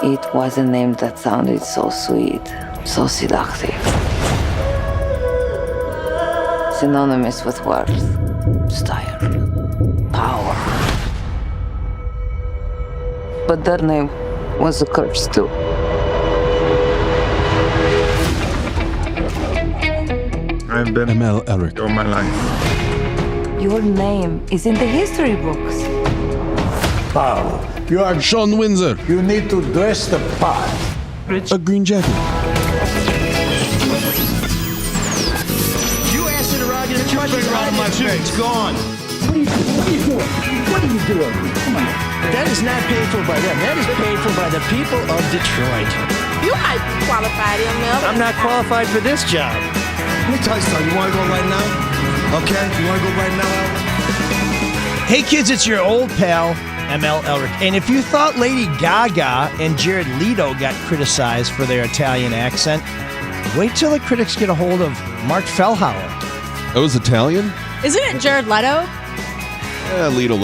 It was a name that sounded so sweet, so seductive. Synonymous with worth, style, power. But that name was a curse too. I've been ML Eric. all my life. Your name is in the history books. Paolo, you are Shawn Windsor. you need to dress the part. A green jacket. You asked it around, you took it around my face. It's gone. What are you doing? What are you doing? Come on. That is not paid for by them. That is paid for by the people of Detroit. You might be qualified, ML. I'm not qualified for this job. Let me tell you something. You want to go right now? Okay? You want to go right now? Hey kids, it's your old pal, ML Elric. And if you thought Lady Gaga and Jared Leto got criticized for their Italian accent, wait till the critics get a hold of Mark Fellhauer. That was Italian? Isn't it Jared Leto? Leto.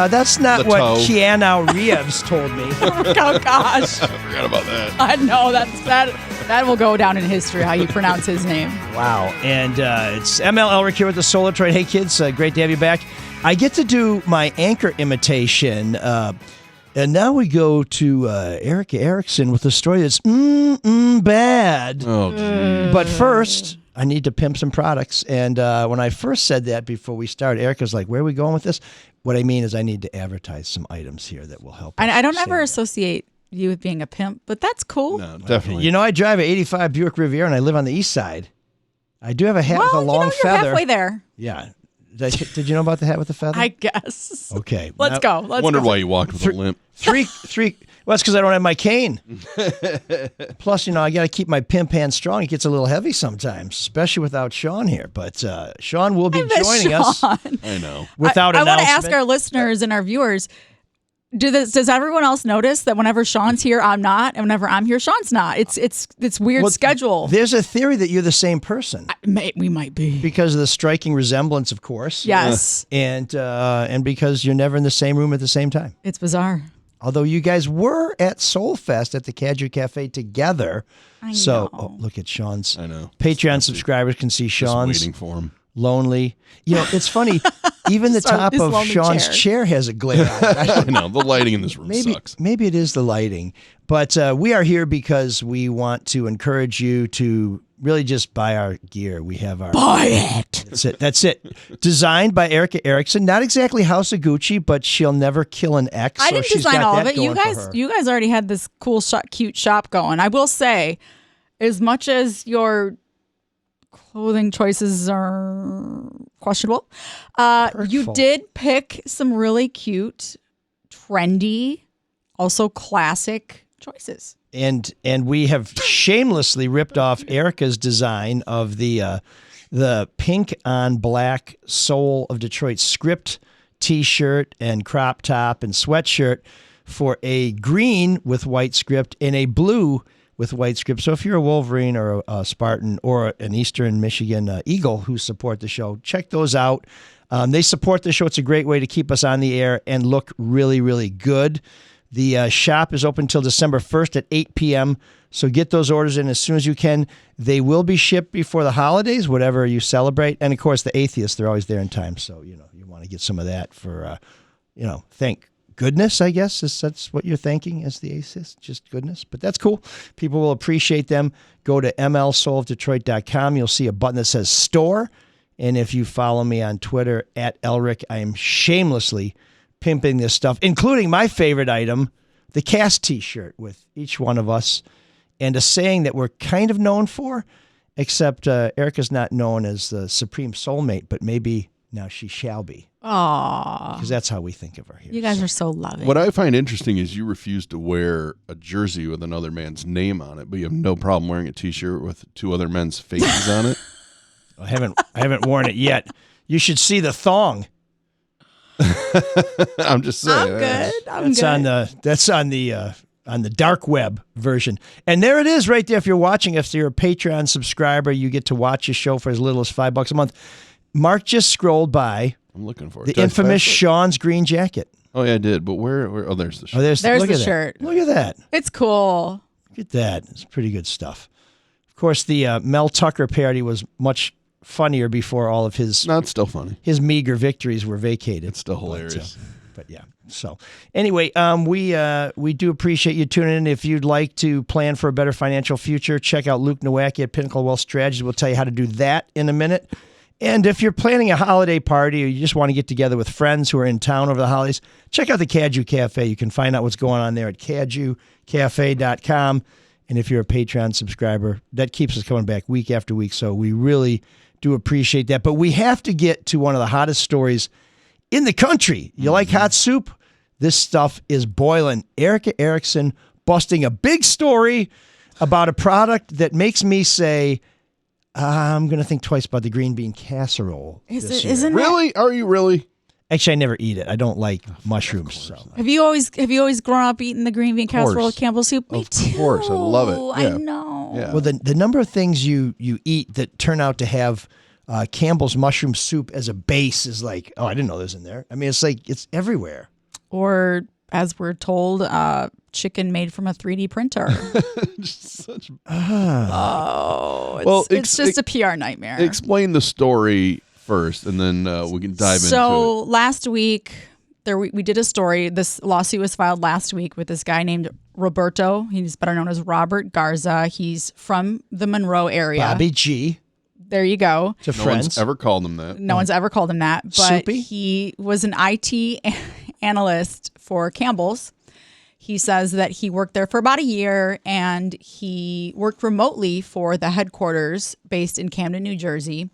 That's not The what toe. Keanu Reeves told me. Oh, gosh. I forgot about that. I know, that will go down in history, how you pronounce his name. Wow. And it's ML Elric here with the Soul of Detroit. Hey kids, great to have you back. I get to do my anchor imitation. And now we go to Erika Erickson with a story that's bad. Oh, geez. But first, I need to pimp some products. And when I first said that before we started, Erica's like, where are we going with this? What I mean is I need to advertise some items here that will help. I don't us ever stand associate you with being a pimp, but that's cool. No, out. definitely. You know, I drive an 85 Buick Riviera and I live on the east side. I do have a hat with a long you're feather. halfway there, Yeah. Did you know about the hat with the feather? I guess. Okay. Let's Now- go. Let's Wondered go. why you walked with a limp. Three. Well, that's because I don't have my cane. Plus, I got to keep my pimp hand strong. It gets a little heavy sometimes, especially without Shawn here. But Shawn will be I miss joining us Shawn. I know. without I want to announcement. ask our listeners and our viewers, does everyone else notice that whenever Shawn's here, I'm not, and whenever I'm here, Shawn's not? It's weird Well, schedule. There's a theory that you're the same person We might be. because of the striking resemblance, of course. Yes. And because you're never in the same room at the same time. It's bizarre. Although you guys were at Soul Fest at the Cadre Cafe together. I So know. look at Shawn's. I know. Patreon subscribers can see Just Shawn's waiting for him. lonely. You know, it's funny. Even the Sorry, top his of lonely Shawn's chair. chair has a glare on it. I don't I know. The lighting in this room Maybe, sucks. maybe it is the lighting, but we are here because we want to encourage you to really just buy our gear. We have our Buy it. That's it. Designed by Erika Erickson. Not exactly House of Gucci, but she'll never kill an ex. I so didn't she's design got all of that it. You going for her. guys already had this cool, cute shop going. I will say, as much as your clothing choices are questionable, you Hurtful. did pick some really cute, trendy, also classic choices. And we have shamelessly ripped off Erika's design of the pink on black Soul of Detroit script T-shirt and crop top and sweatshirt for a green with white script and a blue with white script. So if you're a Wolverine or a Spartan or an Eastern Michigan Eagle who support the show, check those out. They support the show. It's a great way to keep us on the air and look really, really good. The shop is open until December 1st at 8 p.m., so get those orders in as soon as you can. They will be shipped before the holidays, whatever you celebrate. And, of course, the atheists, they're always there in time, so, you want to get some of that for, thank goodness, I guess. That's what you're thanking as the atheist, just goodness. But that's cool. People will appreciate them. Go to mlsoulofdetroit.com. You'll see a button that says Store. And if you follow me on Twitter, @Elric, I am shamelessly pimping this stuff, including my favorite item, the cast T-shirt with each one of us, and a saying that we're kind of known for, except Erika's not known as the supreme soulmate, but maybe now she shall be. Aww. Because that's how we think of her here. You guys are so loving. What I find interesting is you refuse to wear a jersey with another man's name on it, but you have no problem wearing a T-shirt with two other men's faces on it. I haven't worn it yet. You should see the thong. I'm just saying. I'm good. That's on the dark web version. And there it is right there. If you're watching, if you're a Patreon subscriber, you get to watch a show for as little as $5 a month. Marc just scrolled by I'm looking for it. the Did I infamous flash it? Shawn's green jacket. Oh yeah, I did. But where? Oh, there's the shirt. Oh, There's look the at that. shirt. Look at that. It's cool. Look at that. It's pretty good stuff. Of course, the Mel Tucker parody was much funnier before all of his No, it's still funny. his meager victories were vacated. It's still hilarious. But yeah. So anyway, we do appreciate you tuning in. If you'd like to plan for a better financial future, check out Luke Nowacki at Pinnacle Wealth Strategies. We'll tell you how to do that in a minute. And if you're planning a holiday party or you just want to get together with friends who are in town over the holidays, check out the Caju Cafe. You can find out what's going on there at cajucafe.com. And if you're a Patreon subscriber, that keeps us coming back week after week. So we really do appreciate that. But we have to get to one of the hottest stories in the country. You like hot soup? This stuff is boiling. Erika Erickson busting a big story about a product that makes me say, I'm going to think twice about the green bean casserole. Isn't Really? Are you really? Actually, I never eat it. I don't like mushrooms. So. Have you always grown up eating the green bean casserole with Campbell soup? Me too. Of course, I love it. I Yeah. know. Yeah. Well, the number of things you eat that turn out to have Campbell's mushroom soup as a base is like, oh, I didn't know this in there. I mean, it's like it's everywhere. Or as we're told, chicken made from a 3D printer. Such... It's just a PR nightmare. Explain the story first, and then we can dive into it. So last week, we did a story. This lawsuit was filed last week with this guy named Roberto. He's better known as Robert Garza. He's from the Monroe area. Bobby G. There you go. To No friends. one's ever called him that. No one's ever called him that. But Soupy? he was an IT analyst for Campbell's. He says that he worked there for about a year, and he worked remotely for the headquarters based in Camden, New Jersey.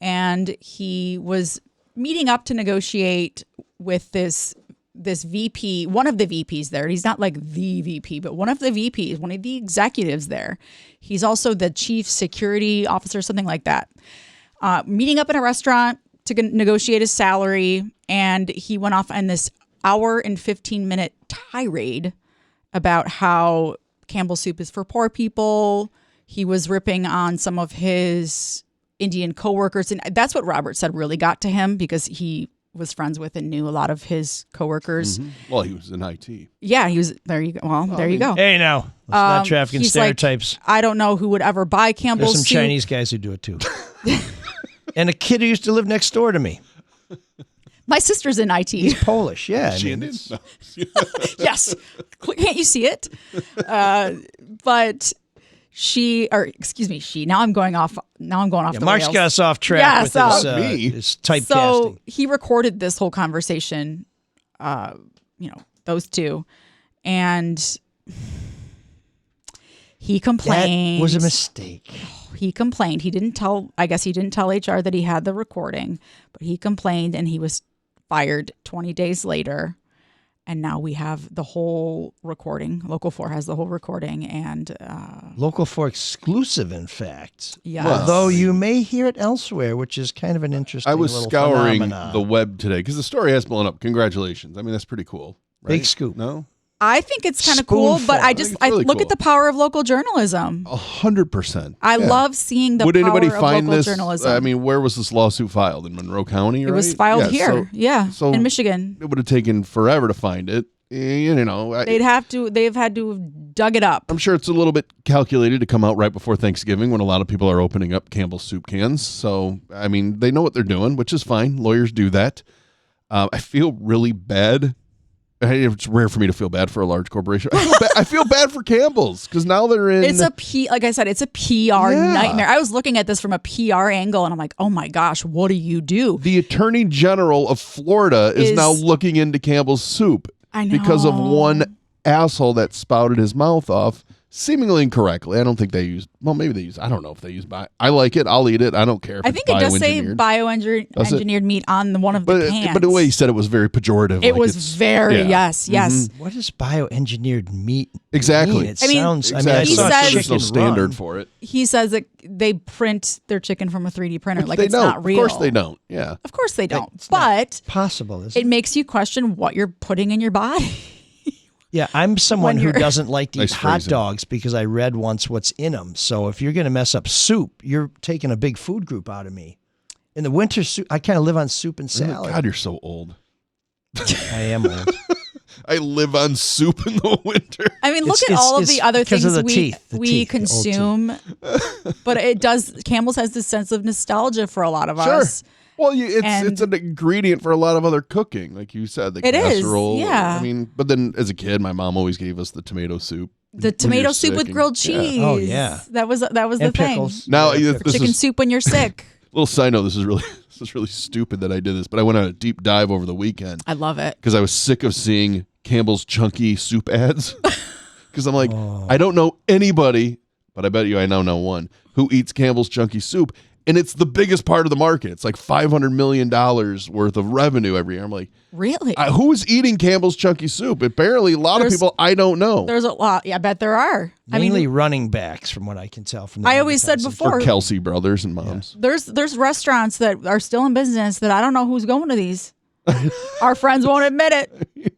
And he was meeting up to negotiate with this VP, one of the VPs there. He's not like the VP, but one of the VPs, one of the executives there. He's also the chief security officer, something like that. Meeting up in a restaurant to negotiate his salary, and he went off on this hour and 15-minute tirade about how Campbell soup is for poor people. He was ripping on some of his Indian coworkers, and that's what Robert said really got to him because he was friends with and knew a lot of his coworkers. Well, he was in IT. Yeah, he was. There you go. Well, there you go. Hey, now. Let's not traffic in He's stereotypes. Like, I don't know who would ever buy Campbell's There's some soup. Chinese guys who do it too. And a kid who used to live next door to me. My sister's in IT. He's Polish, yeah. I She mean, did? No. Yes. Can't you see it? But she. Now I'm going off the Mark's rails. got us off track Yeah, with so- his typecasting. So he recorded this whole conversation, those two, and he complained. That was a mistake. He complained. I guess he didn't tell HR that he had the recording, but he complained, and he was fired 20 days later. And now we have the whole recording. Local 4 has the whole recording, and Local 4 exclusive, in fact. Yes. Although you may hear it elsewhere, which is kind of an interesting I was little scouring phenomenon. the web today because the story has blown up. Congratulations. I mean, that's pretty cool. Right? Big scoop. No? I think it's kind of cool. Spoonful. But I I think just it's really look cool. at the power of local journalism. 100%. I love seeing the Would power anybody of find local this? journalism. I mean, where was this lawsuit filed? In Monroe County, it right? was filed here, so in Michigan. It would have taken forever to find it. You know, They've had to have dug it up. I'm sure it's a little bit calculated to come out right before Thanksgiving when a lot of people are opening up Campbell's soup cans. So, I mean, they know what they're doing, which is fine. Lawyers do that. I feel really bad. It's rare for me to feel bad for a large corporation. I feel bad for Campbell's because now they're in. Like I said, it's a PR nightmare. I was looking at this from a PR angle, and I'm like, oh my gosh, what do you do? The Attorney General of Florida is now looking into Campbell's soup. I know. Because of one asshole that spouted his mouth off, seemingly incorrectly. I don't think they use. Well, maybe they use. I don't know if they use. I like it. I'll eat it. I don't care. If I think it does say bioengineered. bioengineered meat on one of the cans. But the way he said it was very pejorative. It like was it's- very yeah. yes. What does bioengineered meat Exactly. mean? It I mean, sounds. Exactly. I mean, I He saw says- There's no chicken standard run. for it. He says that they print their chicken from a 3D printer, Which like they it's don't. not real. Of course they don't. Yeah. Of course they don't. It's not But possible, is it it? makes you question what you're putting in your body. Yeah, I'm someone when who you're- doesn't like to eat Nice hot phrasing. dogs because I read once what's in them. So if you're going to mess up soup, you're taking a big food group out of me. In the winter, soup, I kind of live on soup and Oh, salad. God, you're so old. I am old. I live on soup in the winter. I mean, look It's- at all of it's the other because things of the teeth, the we teeth, the old teeth. consume, but it does. Campbell's has this sense of nostalgia for a lot of us. Well, And- it's an ingredient for a lot of other cooking, like you said, the It is, casserole. yeah. I mean, but then as a kid, my mom always gave us the tomato soup. The when tomato you're soup sick with and- grilled yeah. cheese. Oh, yeah. that was the And thing. pickles. Now, Yeah, this Chicken is soup when you're sick. little side note. This is really stupid that I did this, but I went on a deep dive over the weekend I love it. because I was sick of seeing Campbell's chunky soup ads. Because I'm like, Oh. I don't know anybody, but I bet you I now know one who eats Campbell's chunky soup, and it's the biggest part of the market. It's like $500 million worth of revenue every year. I'm like, Really? who is eating Campbell's chunky soup? Apparently, a lot of There's- people I don't know. There's a lot. Yeah, I bet there are. Mainly running backs, from what I can tell. From the I always said advertising. before, For Kelsey brothers and moms. there's restaurants that are still in business that I don't know who's going to these. Our friends won't admit it.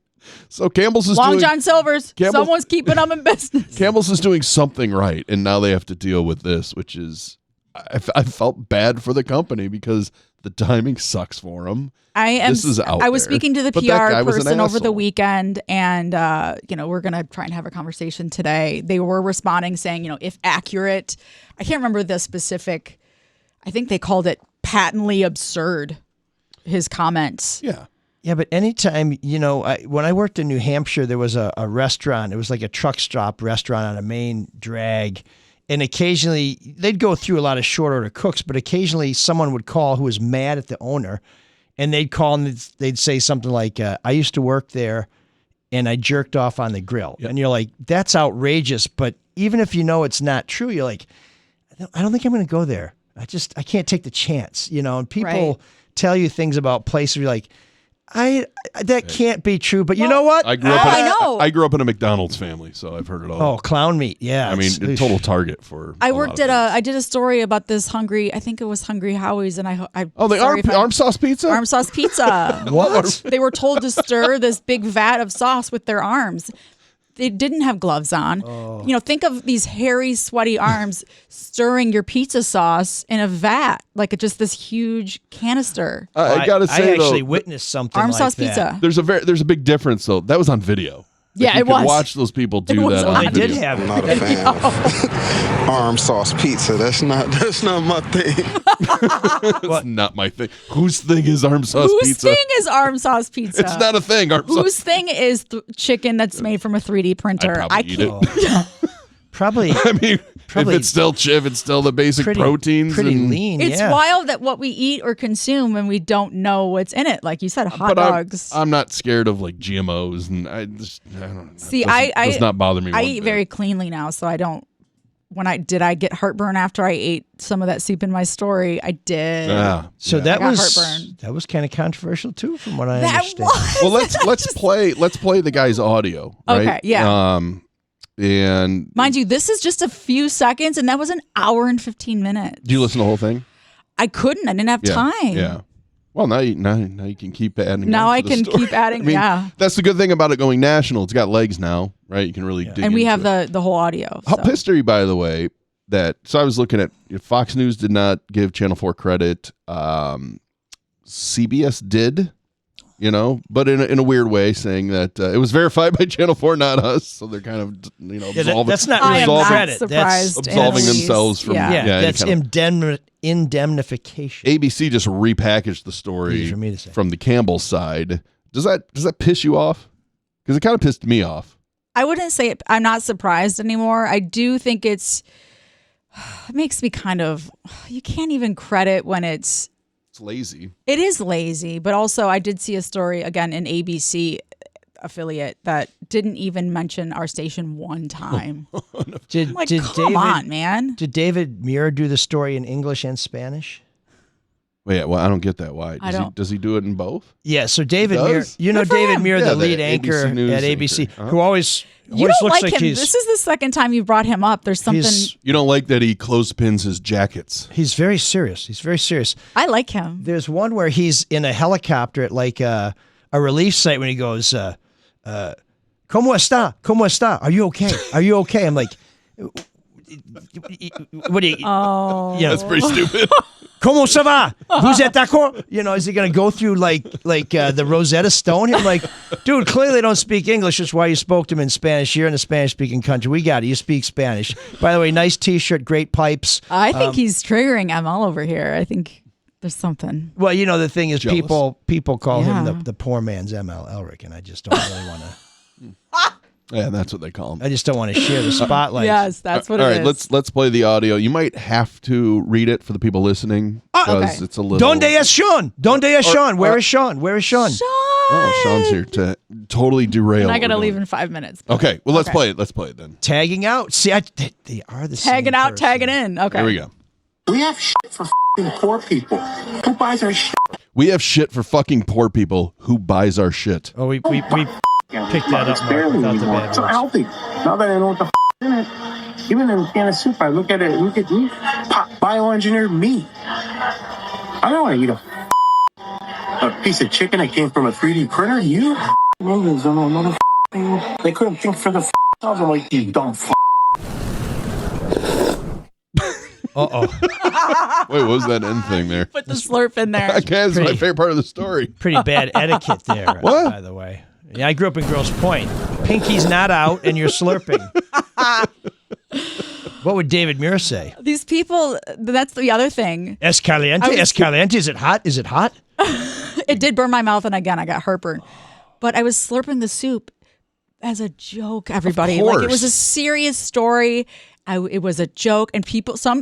So Campbell's is Long doing John Silver's. Campbell's- Someone's keeping them in business. Campbell's is doing something right, and now they have to deal with this, which is I felt bad for the company because the timing sucks for them. This is out I was there. speaking to the But that guy PR was an person over the asshole. weekend, and we're gonna try and have a conversation today. They were responding saying, if accurate, I can't remember the specific. I think they called it patently absurd. His comments. Yeah. Yeah, but anytime, when I worked in New Hampshire, there was a restaurant. It was like a truck stop restaurant on a main drag. And occasionally, they'd go through a lot of short order cooks, but occasionally someone would call who was mad at the owner. And they'd call and they'd say something like, I used to work there and I jerked off on the grill. Yep. And you're like, that's outrageous. But even if you know it's not true, you're like, I don't think I'm going to go there. I can't take the chance, and people Right. tell you things about places. You're like, that can't be true, but you know what? I grew up in a McDonald's family, so I've heard it all. Oh, clown meat. Yeah. I mean, it's- a total target for. I a lot worked of at things. I did a story about this Hungry Howie's, and I Oh, the arm sauce pizza. arm sauce pizza. What? They were told to stir this big vat of sauce with their arms. They didn't have gloves on. Think of these hairy, sweaty arms stirring your pizza sauce in a vat, like just this huge canister. I gotta say, I actually though, witnessed something Arm like sauce that. pizza. there's a big difference though. That was on video. Yeah, you it could was. Watch those people do was that on on They video. did have I'm it. not a fan of arm sauce pizza. That's not my thing. It's not my thing. Whose thing is arm sauce Whose pizza? thing is arm sauce pizza? It's not a thing. Arm Whose sauce. thing is chicken that's made from a 3D printer? I'd probably eat it. Probably I mean, Probably if it's still the basic pretty, proteins, pretty and, lean. It's yeah. wild that what we eat or consume and we don't know what's in it. Like you said, hot But dogs. I'm not scared of like GMOs, and I don't know. See, That does not bother me. I one eat bit. very cleanly now, so I don't. I get heartburn after I ate some of that soup in my story. I did. Yeah. So yeah. that got was heartburn. kind of controversial too, from what I That understand. was. Well, let's play the guy's audio. Right? Okay, yeah. And Mind you, this is just a few seconds, and that was an hour and 15 minutes. do you listen to the whole thing? I couldn't. I didn't have Yeah. time. Yeah. Well, now you can keep adding. Now on I to the can story. keep adding. I mean, yeah. that's the good thing about it going national. It's got legs now, right? You can really dig And we have into it. the whole audio. How so. pissed are you, by the way, that I was looking at Fox News did not give Channel 4 credit. CBS did, but in a weird way, saying that it was verified by Channel 4, not us. So they're kind of Yeah, absolving, that's not I really am not credit. surprised. That's absolving in the themselves least. from Yeah. yeah, any that's kind of- indemnification. ABC just repackaged the story Easy for me to say. from the Campbell side. Does that piss you off? Because it kind of pissed me off. I wouldn't say it, I'm not surprised anymore. I do think it makes me kind of, you can't even credit when it It's lazy. is lazy, but also I did see a story again in ABC affiliate that didn't even mention our station one time. Did, I'm like, did come David, on, man. Did David Muir do the story in English and Spanish? Wait, well, I don't get that. Why? Does he do it in both? Yeah, so David He Muir, does? Good for David him. Muir, Yeah, the the lead anchor ABC News at ABC, anchor. Uh-huh. who always You don't looks like him. he's This is the second time you've brought him up. There's something. You don't like that he clothespins his jackets. he's very serious. He's very serious. I like him. There's one where he's in a helicopter at like a relief site when he goes, "¿Cómo está? ¿Cómo está? Are you okay? Are you okay?" I'm like, what do you? Oh, You know, That's pretty stupid. Comment ça va? Vous êtes d'accord? You know, is he going to go through like the Rosetta Stone? I'm like, dude, clearly they don't speak English. That's why you spoke to him in Spanish. You're in a Spanish-speaking country. We got it. You speak Spanish. By the way, nice T-shirt, great pipes. I think he's triggering ML over here. I think there's something. Well, you know, the thing is, Jealous. people call him Yeah. the poor man's ML Elric, and I just don't really want to. Yeah, that's what they call him. I just don't want to share the spotlight. Yes, that's what All it right, is. let's play the audio. You might have to read it for the people listening because Okay. it's a little. Donde es Sean? Donde es Sean? Where is Sean? Where is Sean? Oh, Sean's here to totally derail. And I what gotta we're leave doing. in 5 minutes. Okay, well let's Okay. play it. Let's play it then. Tagging out. See, they are the Tagging same out, person. tagging in. Okay. Here we go. We have shit for f***ing poor people. Who buys our shit? We have shit for fucking poor people who buys our shit. Oh, we picked that up, Mark, Barely without the anymore. bad It's so words. healthy. Now that I know what the f*** in it, even in a can of soup, I look at it, look at me, bioengineered meat. I don't want to eat a piece of chicken that came from a 3D printer. You niggas don't know another thing. They couldn't think for the themselves. I'm like, you dumb f***. Uh-oh. Wait, what was that end thing there? Put the slurp in there. That's my Pretty- favorite part of the story. Pretty bad etiquette there, What? by the way. Yeah, I grew up in Grosse Pointe. Pinky's not out, and you're slurping. What would David Muir say? These people, that's the other thing. Es caliente? I was- Es caliente? Is it hot? Is it hot? It did burn my mouth, and again, I got heartburn. But I was slurping the soup as a joke, everybody. Like, it was a serious story. It was a joke, and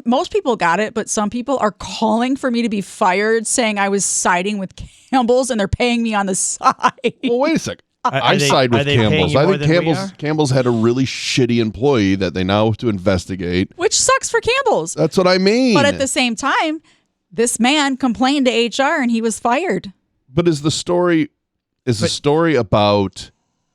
most people got it, but some people are calling for me to be fired, saying I was siding with Campbell's, and they're paying me on the side. Well, wait a sec. Are I they- side are with they paying Campbell's. you I more think than we are? Campbell's had a really shitty employee that they now have to investigate. Which sucks for Campbell's. That's what I mean. But at the same time, this man complained to HR, and he was fired. But is the story about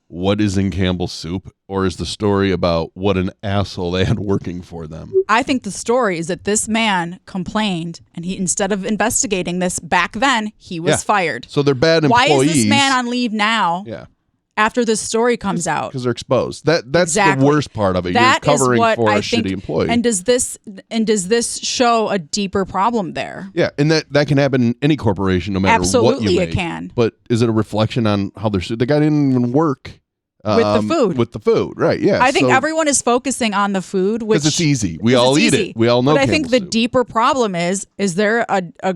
what is in Campbell's soup, or is the story about what an asshole they had working for them? I think the story is that this man complained, and he, instead of investigating this back then, he was Yeah. fired. So they're bad Why employees. is this man on leave now? Yeah, After this story comes out, because they're exposed. That's Exactly. the worst part of it. That You're is covering what for I a think. shitty employee. And does this show a deeper problem there? Yeah, and that can happen in any corporation, no matter what Absolutely, you it make. can. But is it a reflection on how they're? The guy didn't even work With the food. With the food, right? Yeah. I think so- everyone is focusing on the food, which because it's easy. We 'cause all it's eat easy. it. We all know. But I think Campbell's the soup. deeper problem is there a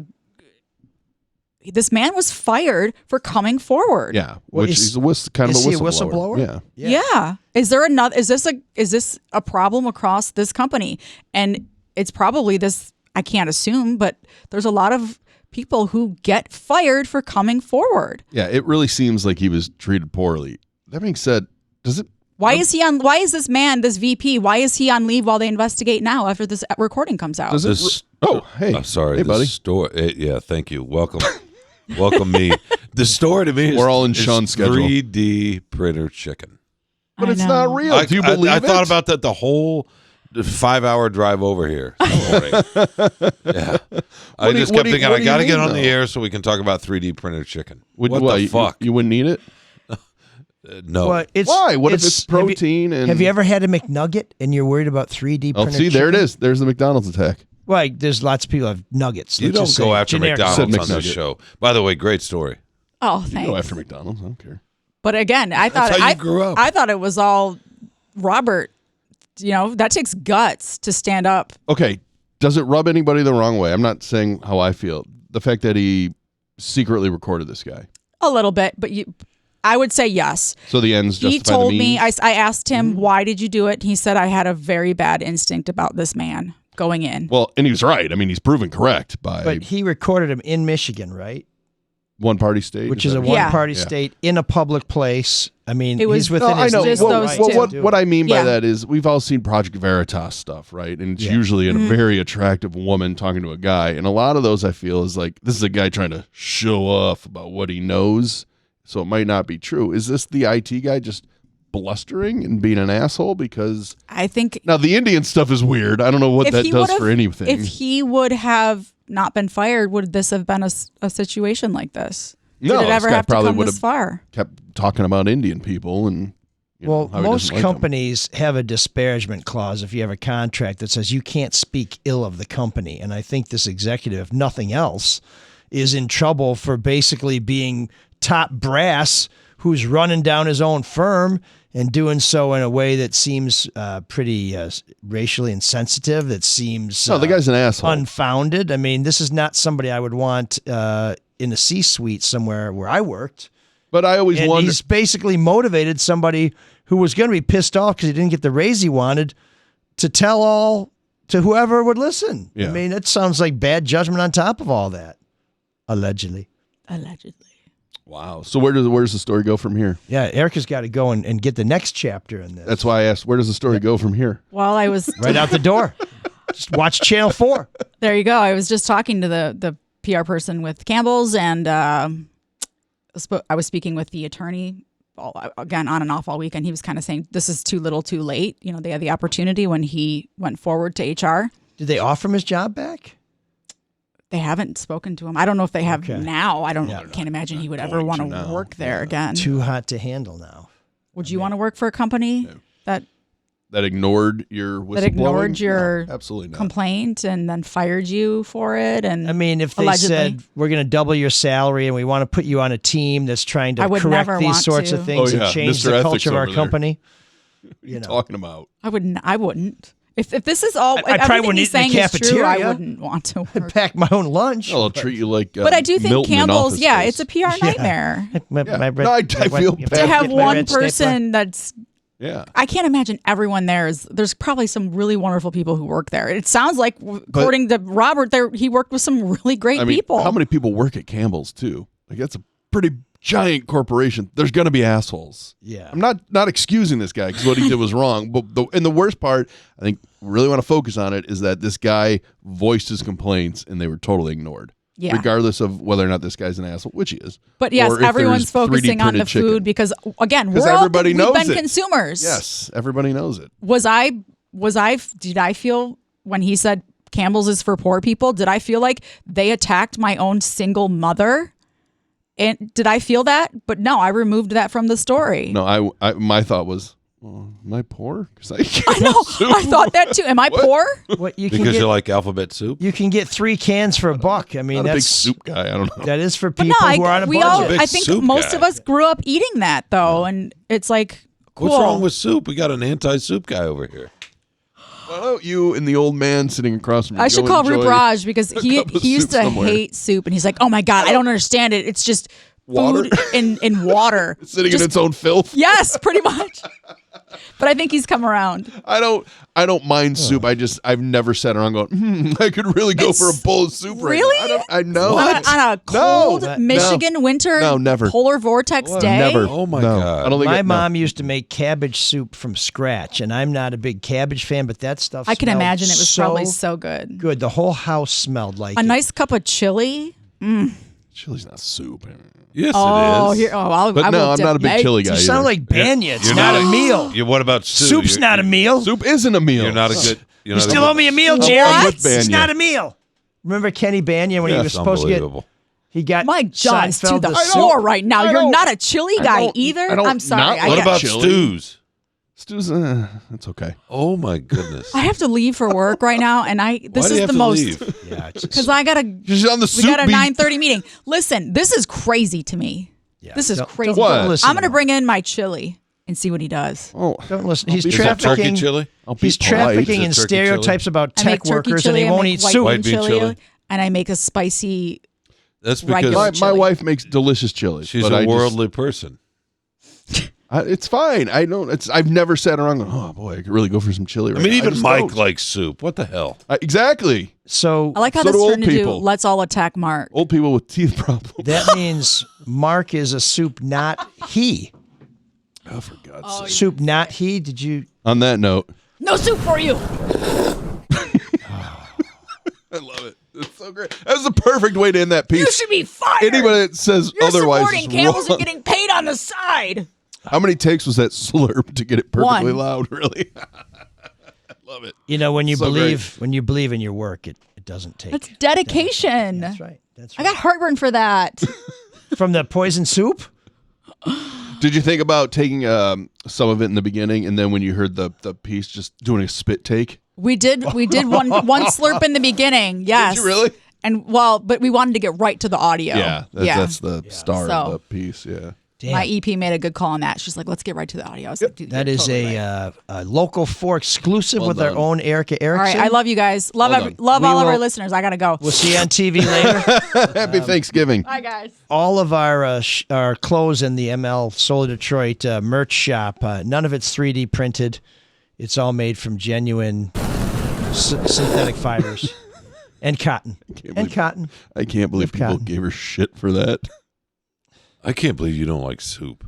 this man was fired for coming forward. Yeah, Well, which is- is kind of is a he a whistleblower. whistleblower? Yeah. Yeah. Is there another? Is this a problem across this company? And it's probably this. I can't assume, but there's a lot of people who get fired for coming forward. Yeah, it really seems like he was treated poorly. That being said, does it? Why is he on? Why is this man, this VP? Why is he on leave while they investigate now after this recording comes out? Does it? This- Oh, hey, sorry, hey, the buddy. Story, yeah, thank you. Welcome, welcome me. The story to me is We're all in is Sean's schedule. 3D printer chicken. But I it's know. not real. Do you believe I it? thought about that the whole 5-hour drive over here this morning. Yeah, I do you- just what kept do you- thinking what I do got to you get mean, on the though? air so we can talk about 3D printer chicken. Would- What well, the fuck? You wouldn't eat it? No. Well, it's, Why? What if it's have you- protein and? Have you ever had a McNugget and you're worried about 3D Oh, printed see, there it chicken? is. There's the McDonald's attack. Well, there's lots of people who have nuggets. you Let's don't just go say after generic McDonald's Said on this McNugget. show. By the way, great story. Oh, You thanks. go after McDonald's. I don't care. But again, I thought how you grew up. I thought it was all Robert. You know, that takes guts to stand up. Okay, does it rub anybody the wrong way? I'm not saying how I feel. The fact that he secretly recorded this guy. A little bit, but I would say yes. So the ends justify He told the me, means? I asked him, why did you do it? He said, I had a very bad instinct about this man going in. Well, and he was right. I mean, he's proven correct by But he recorded him in Michigan, right? one party state. Which is a that- Yeah. one-party Yeah. state in a public place. I mean, It was- he's within No, I his know. legal just Well, those right well, two. to what, do what it. I mean by Yeah. that is we've all seen Project Veritas stuff, right? And it's Yeah. usually Mm-hmm. a very attractive woman talking to a guy. And a lot of those I feel is like, this is a guy trying to show off about what he knows. So it might not be true. Is this the IT guy just blustering and being an asshole? Because I think now the Indian stuff is weird. I don't know what if that he does would've- for anything. if he would have not been fired, would this have been a situation like this? No, Did it this ever guy have to probably come would this have far? kept talking about Indian people and Well, how he most doesn't like 'em. companies have a disparagement clause if you have a contract that says you can't speak ill of the company. And I think this executive, if nothing else, is in trouble for basically being top brass who's running down his own firm and doing so in a way that seems pretty racially insensitive, that seems No, the guy's an asshole. unfounded. I mean, this is not somebody I would want in a C-suite somewhere where I worked. But I always And wonder. he's basically motivated somebody who was going to be pissed off because he didn't get the raise he wanted to tell all to whoever would listen. Yeah. I mean, that sounds like bad judgment on top of all that. Allegedly. Wow. So where does the story go from here? Yeah, Erika's got to go and get the next chapter in this. That's why I asked, where does the story go from here? Well, I was right out the door. Just watch Channel 4. There you go. I was just talking to the PR person with Campbell's, and I was speaking with the attorney again on and off all weekend. He was kind of saying this is too little, too late. You know, they had the opportunity when he went forward to HR. Did they offer him his job back? They haven't spoken to him. I don't know if they have Okay. now. Can't imagine he would ever want to work there again. Too hot to handle now. Would you want to work for a company that ignored your whistleblowing? that ignored your No, absolutely not. complaint and then fired you for it? And I mean, if they allegedly. said we're going to double your salary and we want to put you on a team that's trying I to would correct never these want sorts to. of things Oh, yeah. and change Mr. the Ethics culture of our over there. company, What are you talking about? I wouldn't. If this is all, if I probably everything wouldn't he's eat in the saying is true, I cafeteria. wouldn't want to work. pack my own lunch. I'll treat you like. But I do think Milton in Campbell's, Office yeah, Space. it's a PR nightmare. No, I feel bad. To have Get my one red stapler. person that's, Yeah. I can't imagine everyone there is. There's probably some really wonderful people who work there. It sounds like, according to Robert, he worked with some really great I mean, people. how many people work at Campbell's too? Like that's a pretty giant corporation. There's going to be assholes. Yeah. I'm not excusing this guy because what he did was wrong. But the worst part, I think, really want to focus on it is that this guy voiced his complaints and they were totally ignored. Yeah. Regardless of whether or not this guy's an asshole, which he is. But yes, or if everyone's there's 3D focusing on the printed chicken. food because, again, Because we've everybody knows been it. consumers. Yes, everybody knows it. Did I feel when he said Campbell's is for poor people, did I feel like they attacked my own single mother? And did I feel that? But no, I removed that from the story. No, my thought was, well, am I poor? Because I know. I thought that too. Am I poor? What you Because you like alphabet soup? You can get 3 cans for $1. I mean, Not a big that's soup guy. I don't know. that is for But people no, who are on a we budget. all. Big I think soup most guy. of us grew up eating that though, and it's like cool. What's wrong with soup? We got an anti-soup guy over here. Why don't you and the old man sitting across from you I should go call enjoy Rupraj because he cup of used soup to somewhere? hate soup, and he's like, "Oh my god, I don't understand it. It's just Water? food in water, sitting Just- in its own filth. Yes, pretty much. But I think he's come around. I don't mind soup. I've never sat around going, I could really go for a bowl of soup right Really? now. I know. On a cold No. Michigan winter, No, never. polar vortex day. Never. Oh my No. God. I don't think My no. mom used to make cabbage soup from scratch, and I'm not a big cabbage fan, but that stuff I can smelled imagine it was so probably so good. good. The whole house smelled like A it. nice cup of chili. Chili's not soup. Yes, Oh, it is. here. Oh, I'll, But I no, will I'm not a big debate. chili guy. You sound either. like Banya. It's You're not a not- meal. What about soup? Soup's not a meal. Soup isn't a meal. You're not a good. You still owe me a meal, I'm Jerry. with It's Banya. not a meal. Remember Kenny Banya when he Yeah, was supposed to get? Unbelievable. He got My jaw is to Seinfeld the soup. floor right now. I You're don't- not a chili I guy don't- either. I don't I'm sorry. not I, What like about chili. stews? Stew's, that's okay. Oh my goodness. I have to leave for work right now, and Why this do you is have the to most leave? Yeah, it's because I gotta. She's on the We soup got a beat. 9:30 meeting. Listen, this is crazy to me. yeah, This is don't- crazy. What? Don't listen I'm to gonna him. bring in my chili and see what he does. Oh, Don't listen. He's Is Is that turkey trafficking. chili? I'll be He's polite. trafficking Is in it turkey stereotypes about I make tech turkey workers, chili, and he I won't make eat white soup. bean White bean chili. and I make a spicy. That's Regular because My chili. wife makes delicious chili. she's but a I just- worldly person. it's fine. I don't. I've never sat around going, oh boy, I could really go for some chili. I Right mean, now. even just Mike don't. likes soup. What the hell? Exactly. So I like how So this do old turned into people. let's all attack Mark. Old people with teeth problems. that means Mark is a soup, not he. Oh, for God's sake. Soup, not he. Did you? On that note, No soup for you. I love it. It's so great. That's the perfect way to end that piece. You should be fired. Anybody that says You're otherwise supporting is Campbell's wrong. and getting paid on the side. How many takes was that slurp to get it perfectly One. loud? Really? I love it. You know, when you So believe in your work, it doesn't take. That's dedication. That's right. That's I right. got heartburn for that. From the poison soup. Did you think about taking some of it in the beginning, and then when you heard the piece, just doing a spit take? We did one slurp in the beginning. Yes. Did you really? And but we wanted to get right to the audio. Yeah, that's the star of the piece. Yeah. Damn. My EP made a good call on that. She's like, let's get right to the audio. I was like, dude, that is totally a Local 4 exclusive Well with done. our own Erika All Erickson. right, I love you guys. Love We all of our will- listeners. I gotta go. We'll see you on TV later. Happy Thanksgiving. Bye, guys. All of our clothes in the ML Soul Detroit merch shop, none of it's 3D printed. It's all made from genuine synthetic fibers and cotton. Cotton. I can't believe people cotton. gave her shit for that. I can't believe you don't like soup.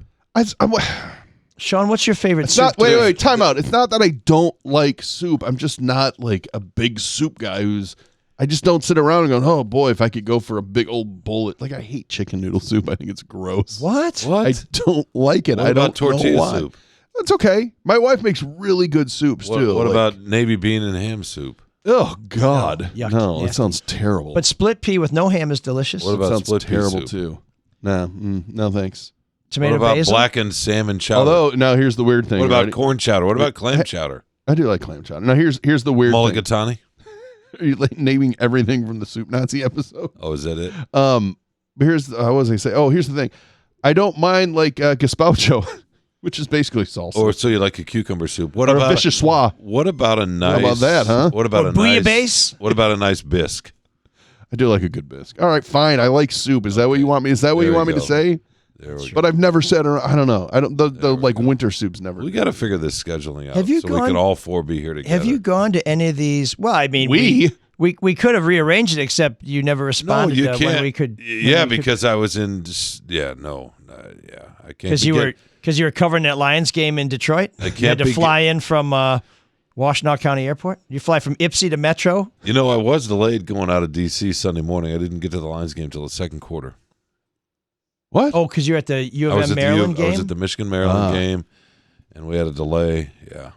Sean, what's your favorite It's soup? not. Wait, time out. It's not that I don't like soup. I'm just not like a big soup guy. I just don't sit around and go, oh boy, if I could go for a big old bowl. Like I hate chicken noodle soup. I think it's gross. What? I don't like it. What I about don't know tortilla why. soup? That's okay. My wife makes really good soups too. What like- about navy bean and ham soup? Oh God, yuck, no! nasty. It sounds terrible. But split pea with no ham is delicious. What about sounds split pea terrible soup? too. No, thanks. Tomato What about basil? blackened salmon chowder? Although now here's the weird thing. what about right? corn chowder? What about clam chowder? I do like clam chowder. Now here's the weird thing. Mulligatawny? Are you like naming everything from the Soup Nazi episode? Oh, is that it? But here's what was I say? Oh, here's the thing. I don't mind like gazpacho, which is basically salsa. Or so you like a cucumber soup? What Or a about vichyssoise. What about a nice? about that, huh? What about Or a bouillabaisse? nice? What about a nice bisque? I do like a good bisque. All right, fine. I like soup. Is that what you want me? Is that what There you we want me to go. say? There we go. But I've never said. Or I don't know. I don't. The like winter soups never. We got to figure this scheduling out. Have you so we gone- could all four be here together? Have you gone to any of these? Well, I mean, We? we could have rearranged it, except you never No, responded you when can't. we could. Yeah, because I was in. Yeah, I can't. because you were covering that Lions game in Detroit. I You can't had to be- fly in from Washtenaw County Airport. You fly from Ypsi to Metro. You know, I was delayed going out of D.C. Sunday morning. I didn't get to the Lions game till the second quarter. What? Oh, because you're at the U I of was M at Maryland I was game. at the Michigan Maryland Ah. game, and we had a delay. Yeah.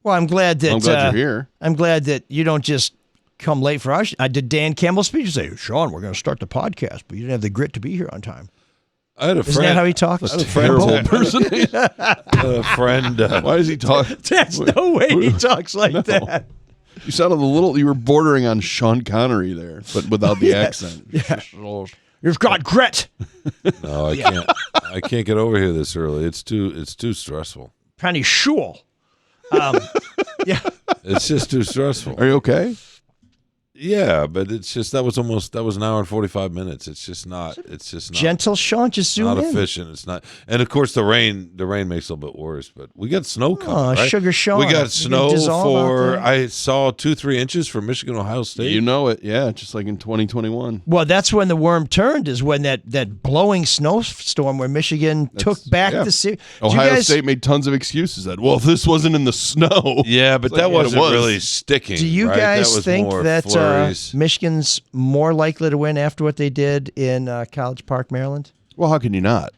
Well, I'm glad that I'm glad you're here. I'm glad that you don't just come late for us. I did Dan Campbell's speech and say, Sean, we're going to start the podcast, but you didn't have the grit to be here on time. I had a Isn't friend. that how he talks? I had a friend. Terrible impersonation. A friend. Why does he talk? That's no way he talks like that. You sounded a little. You were bordering on Sean Connery there, but without the accent. You've got grit. No, I can't. I can't get over here this early. It's too stressful. Penny Shul. Yeah. It's just too stressful. Are you okay? Yeah, but it's just that was an hour and 45 minutes. It's just not. Gentle Sean, just zoom not in. efficient. It's not, and of course the rain makes it a little bit worse. But we got snow coming. Oh, right? Sugar Sean. We You got gonna snow dissolve out for. there? I saw 2-3 inches for Michigan, Ohio State. You know it. Yeah, just like in 2021. Well, that's when the worm turned, is when that blowing snowstorm where Michigan took back yeah. the series. Ohio State made tons of excuses that, well, if this wasn't in the snow. Yeah, but It's like, that yeah, it wasn't was. really sticking. Do you right? guys that was think more that flurries. Michigan's more likely to win after what they did in College Park, Maryland? Well, how can you not?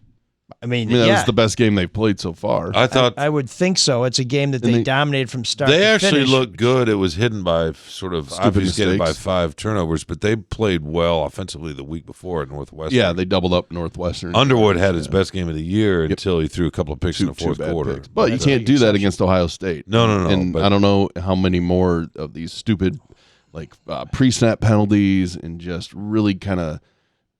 I mean, I mean, that yeah, was the best game they've played so far. I thought I would think so. It's a game that they dominated from start they to actually finish. looked good. It was hidden by sort of Stupid obfuscated by mistakes. 5 turnovers, but they played well offensively the week before at Northwestern. Yeah, they doubled up Northwestern. Underwood had his best game of the year until he threw a couple of picks in the Two fourth bad quarter. picks. But you can't do that against Ohio State. No. And but I don't know how many more of these stupid, like pre-snap penalties and just really kind of,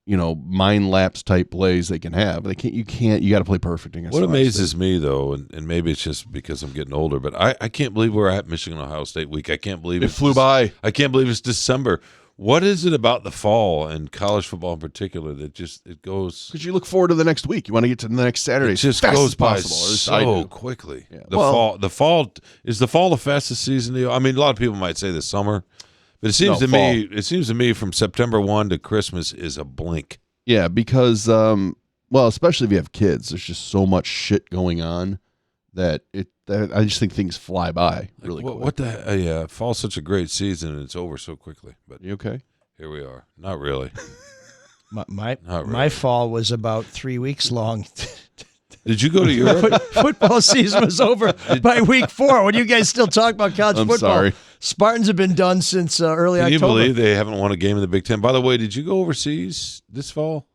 mind lapse type plays they can have. They can't. You got to play perfect against. what Ohio amazes State. me though, and maybe it's just because I'm getting older, but I can't believe we're at Michigan Ohio State week. I can't believe It flew by. I can't believe it's December. What is it about the fall and college football in particular that just it goes? Because you look forward to the next week. You want to get to the next Saturday. It just as fast goes as by possible. At least I so do. quickly. Yeah. The fall is the fall the fastest season. I mean, a lot of people might say the summer, but it seems No, to me from September 1 to Christmas is a blink. Yeah, because especially if you have kids, there's just so much shit going on that I just think things fly by really quick. What the yeah? Fall's such a great season and it's over so quickly. But You okay? here we are. Not really. My Not really. my fall was about 3 weeks long. Did you go to Europe? Football season was over by week 4. When you guys still talk about college I'm football, sorry. Spartans have been done since early Can you October. believe they haven't won a game in the Big Ten? By the way, did you go overseas this fall?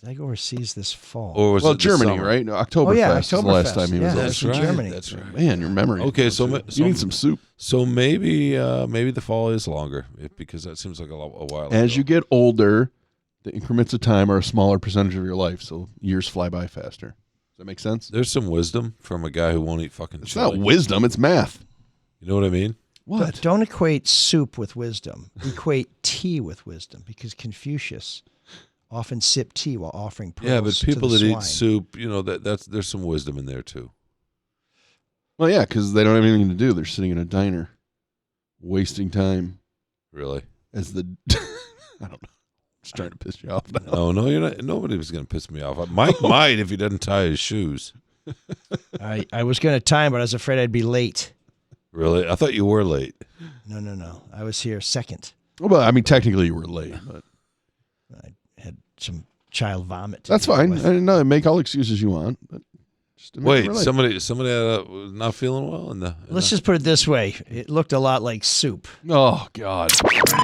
Did I go overseas this fall? Or was Well, it the Germany, summer? right? No, Oktoberfest Oh, yeah, was the last Oktoberfest. time he was Yeah, on. that's That's from right. Germany. That's right. Man, your memory. Okay, so you need some soup. So maybe the fall is longer because that seems like a while. As ago. you get older, the increments of time are a smaller percentage of your life, so years fly by faster. Does that make sense? There's some wisdom from a guy who won't eat fucking It's chili. not wisdom; it's math. You know what I mean? What? Don't equate soup with wisdom. Equate tea with wisdom, because Confucius often sipped tea while offering pearls Yeah, but people to the that eat swine. soup, that's there's some wisdom in there too. Well, yeah, because they don't have anything to do. They're sitting in a diner, wasting time. Really? As the I don't know. Just trying to piss you off. No, you're not. Nobody was going to piss me off. Mike might if he doesn't tie his shoes. I was going to time, but I was afraid I'd be late. Really? I thought you were late. No. I was here second. Well, I mean, technically you were late, but I had some child vomit. to that's deal fine. with. I didn't know. Make all excuses you want, but just to make it Wait, relate. somebody was not feeling well in the. Let's just put it this way. It looked a lot like soup. Oh God.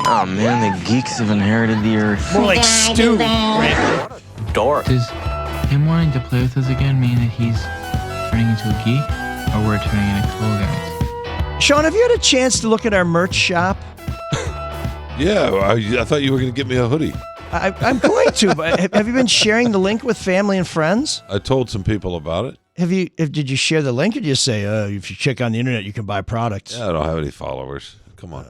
Oh man, the geeks have inherited the earth. More like stew. Dork. Does him wanting to play with us again mean that he's turning into a geek, or we're turning into cool guys? Sean, have you had a chance to look at our merch shop? Yeah, I thought you were going to get me a hoodie. I'm going to, but have you been sharing the link with family and friends? I told some people about it. Did you share the link, or did you say, if you check on the internet, you can buy products? Yeah, I don't have any followers. Come on.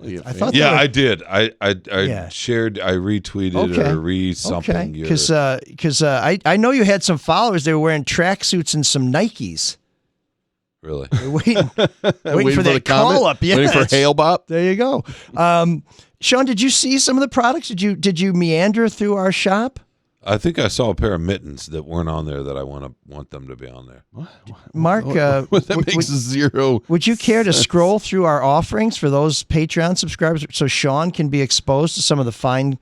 I thought. Yeah, they were- I did. I Yeah. shared, I retweeted Okay. or something. Okay, because I know you had some followers. They were wearing tracksuits and some Nikes. Really? They're waiting for the that comment? call up. Yeah, Waiting for hail bop. There you go. Sean, did you see some of the products? Did you meander through our shop? I think I saw a pair of mittens that weren't on there that I want them to be on there. Mark, That makes zero. would you care to scroll through our offerings for those Patreon subscribers so Sean can be exposed to some of the fine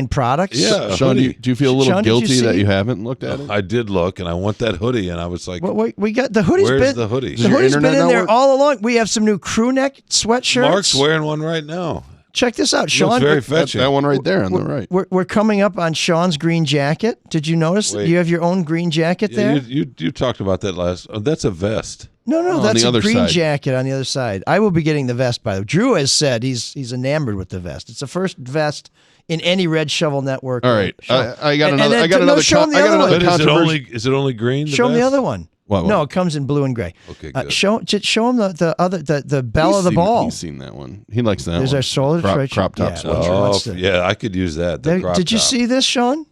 products? Yeah, Sean, do you feel a little Sean, did you guilty that see- you haven't looked at it? I did look, and I want that hoodie, and I was like, Well, we got the hoodie's Where's been the hoodie? The Does your hoodie's been internet in not there work? all along. We have some new crew neck sweatshirts. Mark's wearing one right now. Check this out, Looks Sean. very That, fetching. that one right there on the right. We're coming up on Sean's green jacket. Did you notice that Wait. you have your own green jacket Yeah, there? you talked about that last. Oh, that's a vest. No, on that's the a other green side. jacket on the other side. I will be getting the vest, by the way. Drew has said he's enamored with the vest. It's the first vest in any Red Shovel Network. All right, show. I got And another. then- I got no, another. show him the I got other one. another But controversy. is it only green? Show him the vest? other one. What? No, it comes in blue and gray. Okay, good. Show him the bell of the He's ball. seen that one. He likes that There's one. our solar crop, sweatshirt. crop top Yeah. sweatshirt. Oh, What's the- yeah, I could use that. The crop Did you top. see this, Sean?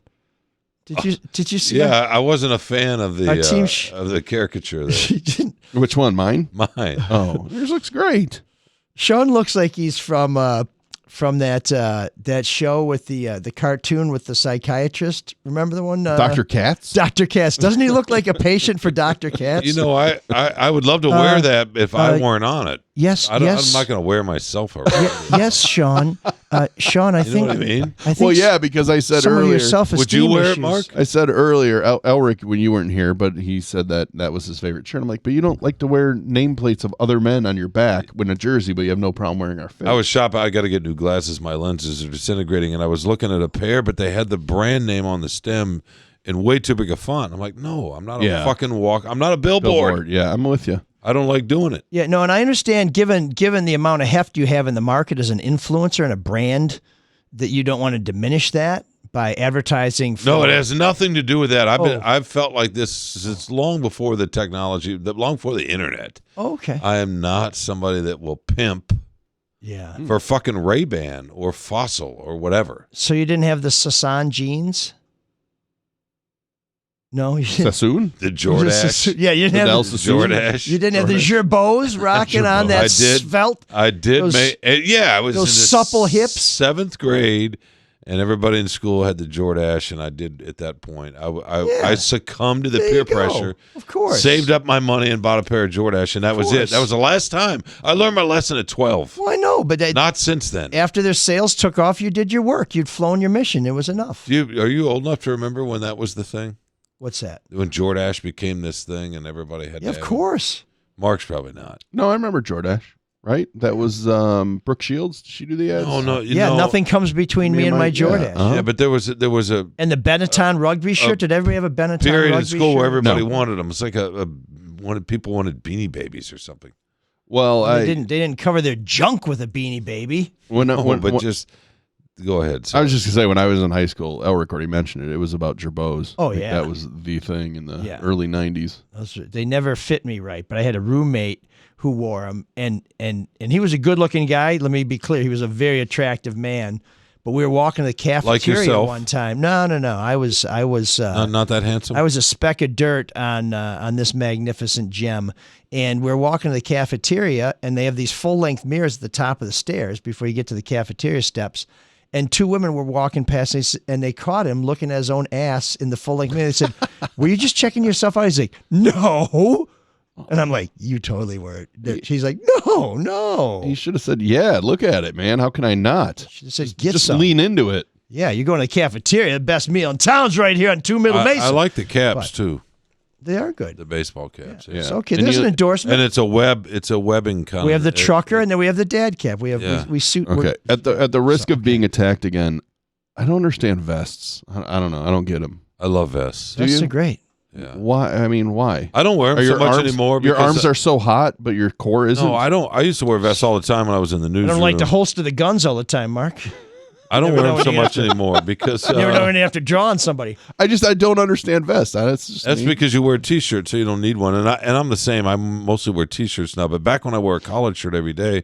Did you see Yeah, that? I wasn't a fan of Our the team of the caricature there. Which one? Mine? Mine. Oh, yours looks great. Sean looks like he's from that show with the cartoon with the psychiatrist. Remember the one? Dr. Katz? Dr. Katz. Doesn't he look like a patient for Dr. Katz? You know, I would love to wear that if I weren't on it. Yes, I'm yes. not going to wear myself around. Yes, Sean. Sean, I You know think. what I mean? I think Well, yeah, because I said some of earlier. your self-esteem Would you wear it, issues- Mark? I said earlier, Elric, when you weren't here, but he said that was his favorite shirt. I'm like, but you don't like to wear nameplates of other men on your back with a jersey, but you have no problem wearing our face. I was shopping. I got to get new glasses. My lenses are disintegrating, and I was looking at a pair, but they had the brand name on the stem in way too big a font. I'm like, no, I'm not a fucking walk. I'm not a billboard. Yeah, I'm with you. I don't like doing it. Yeah, no, and I understand given the amount of heft you have in the market as an influencer and a brand that you don't want to diminish that by advertising. No, it has nothing to do with that. Oh. I've felt like this since long before the technology, long before the internet. Okay. I am not somebody that will pimp Yeah. for fucking Ray-Ban or Fossil or whatever. So you didn't have the Sasan jeans? No, you didn't. Sassoon? The Jordache. Yeah, you didn't Vidal have Sassoon? Jordache. you didn't have the gerbots rocking on that I did. svelte. I did Those- make. Yeah, I was in those the supple hips. 7th grade, and everybody in school had the Jordache, and I did at that point. I succumbed to the There peer you go. pressure. Of course. Saved up my money and bought a pair of Jordache, and that was it. course. That was the last time. I learned my lesson at 12. Well, I know, but Not since then. after their sales took off, you did your work. You'd flown your mission. It was enough. Are you old enough to remember when that was the thing? What's that? When Jordache became this thing, and everybody had. Yeah, to of have it? course. Mark's probably not. No, I remember Jordache. right? That was Brooke Shields. Did she do the ads? Oh no, nothing comes between me and my Jordache. Yeah, but there was a And the Benetton rugby shirt. Did everybody have a Benetton period rugby in school shirt? where everybody wanted them. It's like people wanted Beanie Babies or something. Well, they didn't cover their junk with a Beanie Baby. Just go ahead. I was just gonna say, when I was in high school, Elric already mentioned it. It was about Gerbos. Oh, Like, yeah. that was the thing in the early '90s. They never fit me right, but I had a roommate who wore them, and he was a good-looking guy. Let me be clear, he was a very attractive man. But we were walking to the cafeteria Like yourself? one time. No. I was not that handsome. I was a speck of dirt on this magnificent gem, and we're walking to the cafeteria, and they have these full-length mirrors at the top of the stairs before you get to the cafeteria steps. And two women were walking past, and they caught him looking at his own ass in the full-length mirror. They said, "Were you just checking yourself out?" He's like, "No." And I'm like, "You totally were." She's like, "No." You should have said, "Yeah, look at it, man. How can I not?" She said, "Get just some." lean into it. Yeah, you're going to the cafeteria. The best meal in town's right here on 2 Middle Mesa. I like the caps too. They are good. The baseball caps. Yeah. So, okay, there's an endorsement. And it's a webbing kind. We have the trucker, and then we have the dad cap. We suit. Okay. At the risk of being attacked again, I don't understand vests. I don't know. I don't get them. I love vests. Vests are great. Yeah. Why? I mean, why? I don't wear them so much anymore. Your arms are so hot, but your core isn't. No, I don't. I used to wear vests all the time when I was in the newsroom. I don't like to holster the guns all the time, Mark. I don't wear them so much anymore because you never know when you have to draw on somebody. I don't understand vests. That's because you wear a T-shirt, so you don't need one. And I'm the same. I mostly wear T-shirts now. But back when I wore a collared shirt every day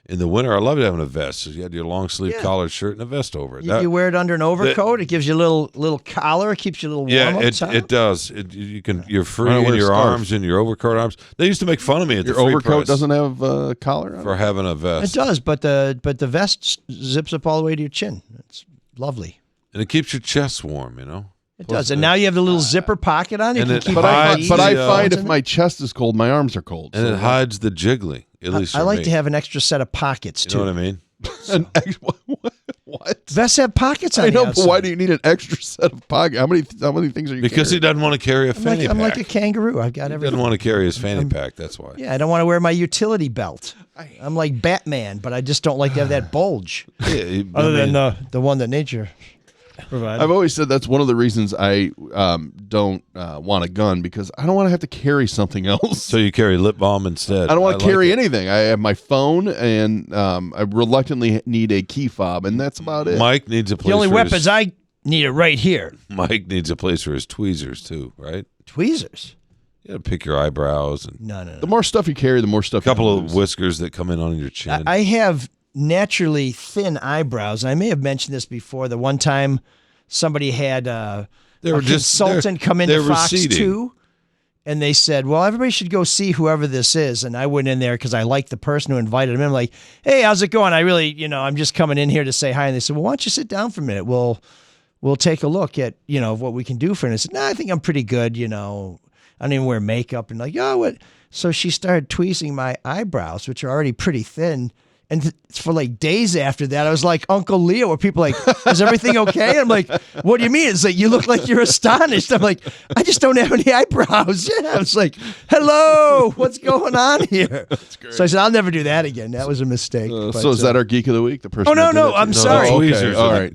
in the winter, I loved having a vest. So you had your long sleeve collared shirt and a vest over it. You wear it under an overcoat. It gives you a little collar. It keeps you a little warm. Yeah, it does. You're free in your arms and your overcoat arms. They used to make fun of me at the free overcoat press doesn't have a collar on for having a vest. It does, but the vest zips up all the way to your chin. It's lovely, and it keeps your chest warm. You know. It does, and now you have the little zipper pocket on. But I find if my chest is cold, my arms are cold, and it hides the jiggling. At least I like to have an extra set of pockets too. You know what I mean? What? Vests have pockets on I know, the but why do you need an extra set of pockets? How many things are you? Because he doesn't want to carry a fanny pack. I'm like a kangaroo. I've got everything. He doesn't want to carry his fanny pack. That's why. Yeah, I don't want to wear my utility belt. I'm like Batman, but I just don't like to have that bulge. Other than the one that nature provided. I've always said that's one of the reasons I don't want a gun, because I don't want to have to carry something else. So you carry lip balm instead. I don't want to carry anything. I have my phone, and I reluctantly need a key fob, and that's about it. Mike needs a place. The only weapons I need are right here. Mike needs a place for his tweezers too, right? Tweezers. You gotta pick your eyebrows. And No. The more stuff you carry, the more stuff. A couple of whiskers that come in on your chin. I have naturally thin eyebrows. I may have mentioned this before. The one time somebody had a consultant come into Fox 2, and they said, well, everybody should go see whoever this is. And I went in there because I liked the person who invited him in. I'm like, hey, how's it going? I really, I'm just coming in here to say hi. And they said, well, why don't you sit down for a minute? We'll take a look at, what we can do for it. And I said, no, I think I'm pretty good. I don't even wear makeup. And like, oh, what? So she started tweezing my eyebrows, which are already pretty thin. And for like days after that, I was like Uncle Leo, where people are like, is everything okay? And I'm like, what do you mean? It's like, you look like you're astonished. I'm like, I just don't have any eyebrows. Yeah. I was like, hello, what's going on here? That's great. So I said, I'll never do that again. That was a mistake. So is that our geek of the week? The person? Oh, no, I'm sorry. Tweezers. All right.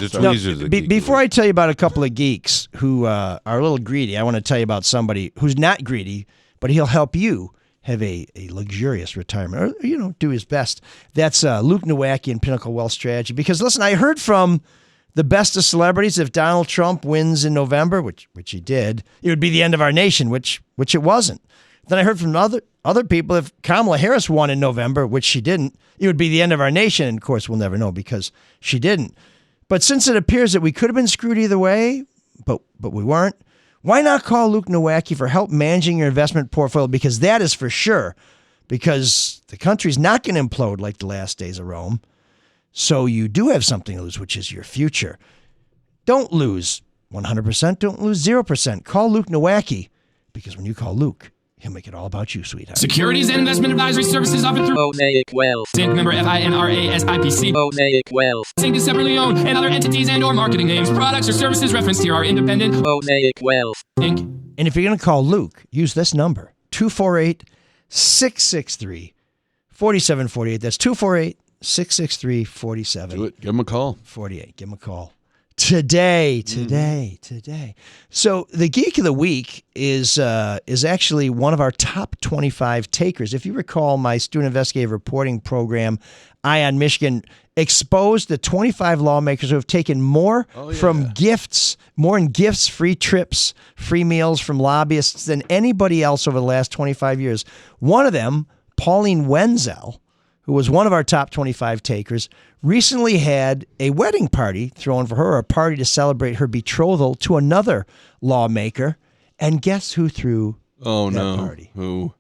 Before I tell you about a couple of geeks who are a little greedy, I want to tell you about somebody who's not greedy, but he'll help you have a luxurious retirement, or, do his best. That's Luke Nowacki and Pinnacle Wealth Strategy. Because, listen, I heard from the best of celebrities, if Donald Trump wins in November, which he did, it would be the end of our nation, which it wasn't. Then I heard from other people, if Kamala Harris won in November, which she didn't, it would be the end of our nation. And, of course, we'll never know because she didn't. But since it appears that we could have been screwed either way, but we weren't, why not call Luke Nowacki for help managing your investment portfolio? Because that is for sure. Because the country's not going to implode like the last days of Rome. So you do have something to lose, which is your future. Don't lose 100%. Don't lose 0%. Call Luke Nowacki. Because when you call Luke, he'll make it all about you, sweetheart. Securities and investment advisory services offered through Mosaic Wealth. Inc. Member FINRA SIPC. Mosaic Wealth. Inc. is separately owned, and other entities and or marketing names, products, or services referenced here are independent. Mosaic Wealth. Inc. And if you're going to call Luke, use this number, 248-663-4883. 4748. That's 248-663-47. Do it. Give them a call. 48. Give them a call. Today. So the Geek of the Week is actually one of our top 25 takers. If you recall, my student investigative reporting program, Eye on Michigan, exposed the 25 lawmakers who have taken more from gifts, more in gifts, free trips, free meals from lobbyists than anybody else over the last 25 years. One of them, Pauline Wenzel, who was one of our top 25 takers, recently had a wedding party thrown for her, a party to celebrate her betrothal to another lawmaker. And guess who threw that party? Who?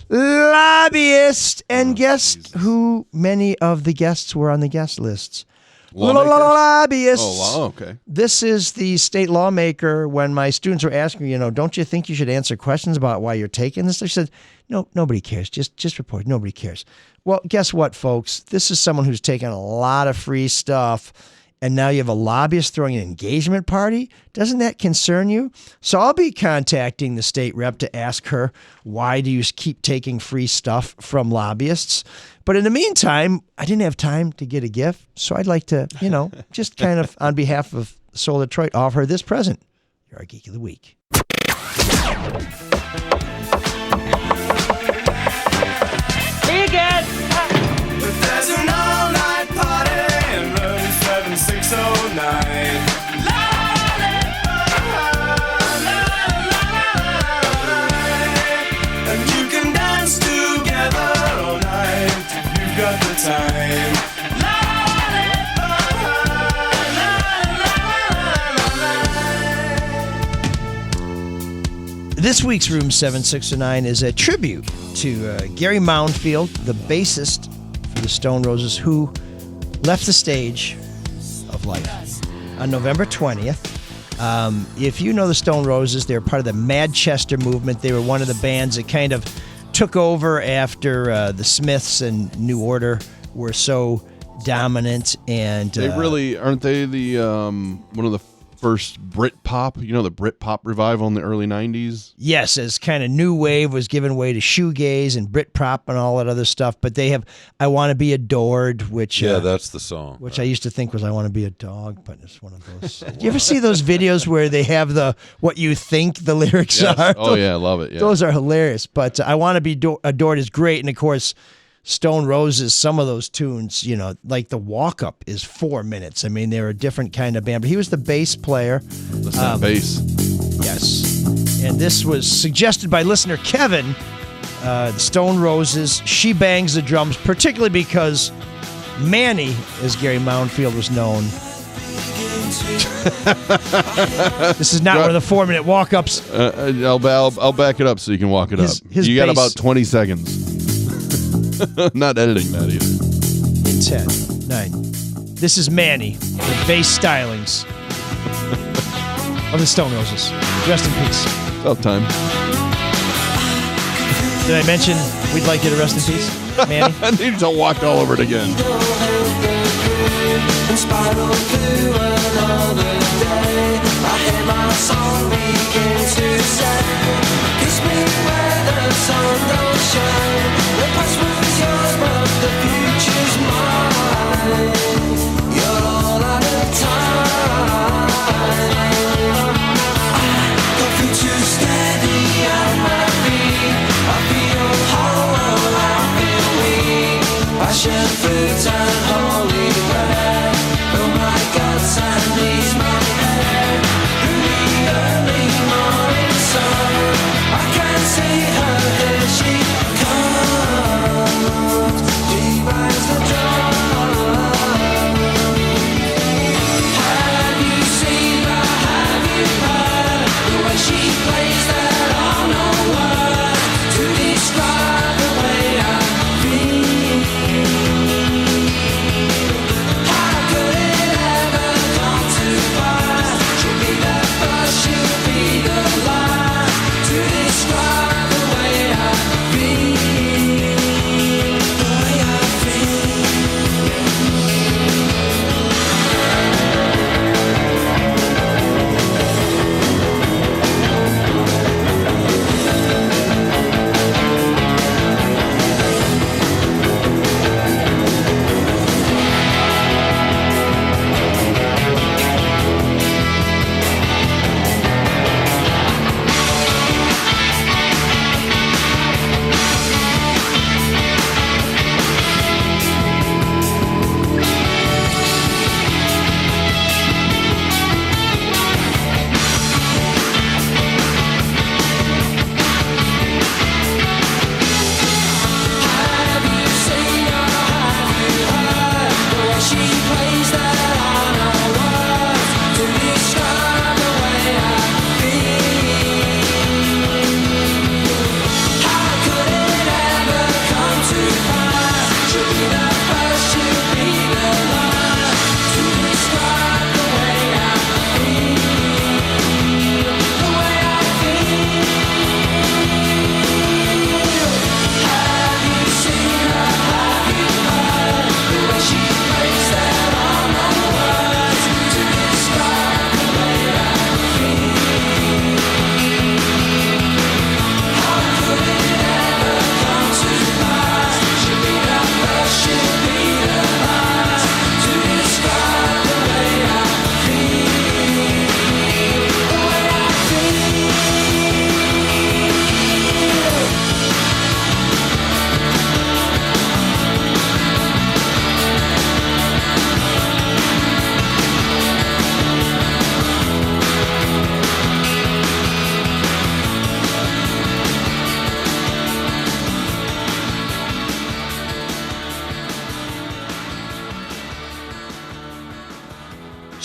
Lobbyist. And guess who many of the guests were on the guest lists? Lobbyists. Oh, okay. This is the state lawmaker. When my students were asking, don't you think you should answer questions about why you're taking this? I said, no, nobody cares. Just report. Nobody cares. Well, guess what, folks? This is someone who's taken a lot of free stuff, and now you have a lobbyist throwing an engagement party? Doesn't that concern you? So I'll be contacting the state rep to ask her, why do you keep taking free stuff from lobbyists? But in the meantime, I didn't have time to get a gift, so I'd like to, just kind of on behalf of Soul Detroit, offer her this present. You're our Geek of the Week. There's an all-night party in room 7609. And you can dance together all night if you've got the time. This week's Room 7609 is a tribute to Gary Moundfield, the bassist for the Stone Roses, who left the stage of life on November 20th. If you know the Stone Roses, they were part of the Manchester movement. They were one of the bands that kind of took over after the Smiths and New Order were so dominant. And they really aren't they the one of the first Brit pop, the Brit pop revival in the early 90s? Yes, as kind of new wave was giving way to shoegaze and Brit pop and all that other stuff. But they have I Want to Be Adored, which... that's the song. Which I used to think was I Want to Be a Dog, but it's one of those... Do you ever see those videos where they have what you think the lyrics are? Oh, yeah, I love it. Yeah. Those are hilarious. But I Want to Be Adored is great. And, of course, Stone Roses, some of those tunes, like the Walk Up is 4 minutes. I mean, they're a different kind of band. But he was the bass player. Listen to bass. Yes. And this was suggested by listener Kevin, the Stone Roses. She bangs the drums, particularly because Manny, as Gary Moundfield was known. This is not one of the 4 minute walk ups. I'll back it up so you can walk it up. You got about 20 seconds. Not editing that either. In 10, 9. This is Manny, the bass stylings of the Stone Roses. Rest in peace. About time. Did I mention we'd like you to rest in peace, Manny? I need to walk all over it again. And spiral through another day. I hear my song begin to say, kiss me where the sun don't shine. The past was yours, but the future's mine. You're all out of time. The future's steady on my feet. I feel hollow, I feel weak. Passion fruits and holy bread. Oh my God, Sandy's my head. Through the early morning sun, I can see her, here she comes.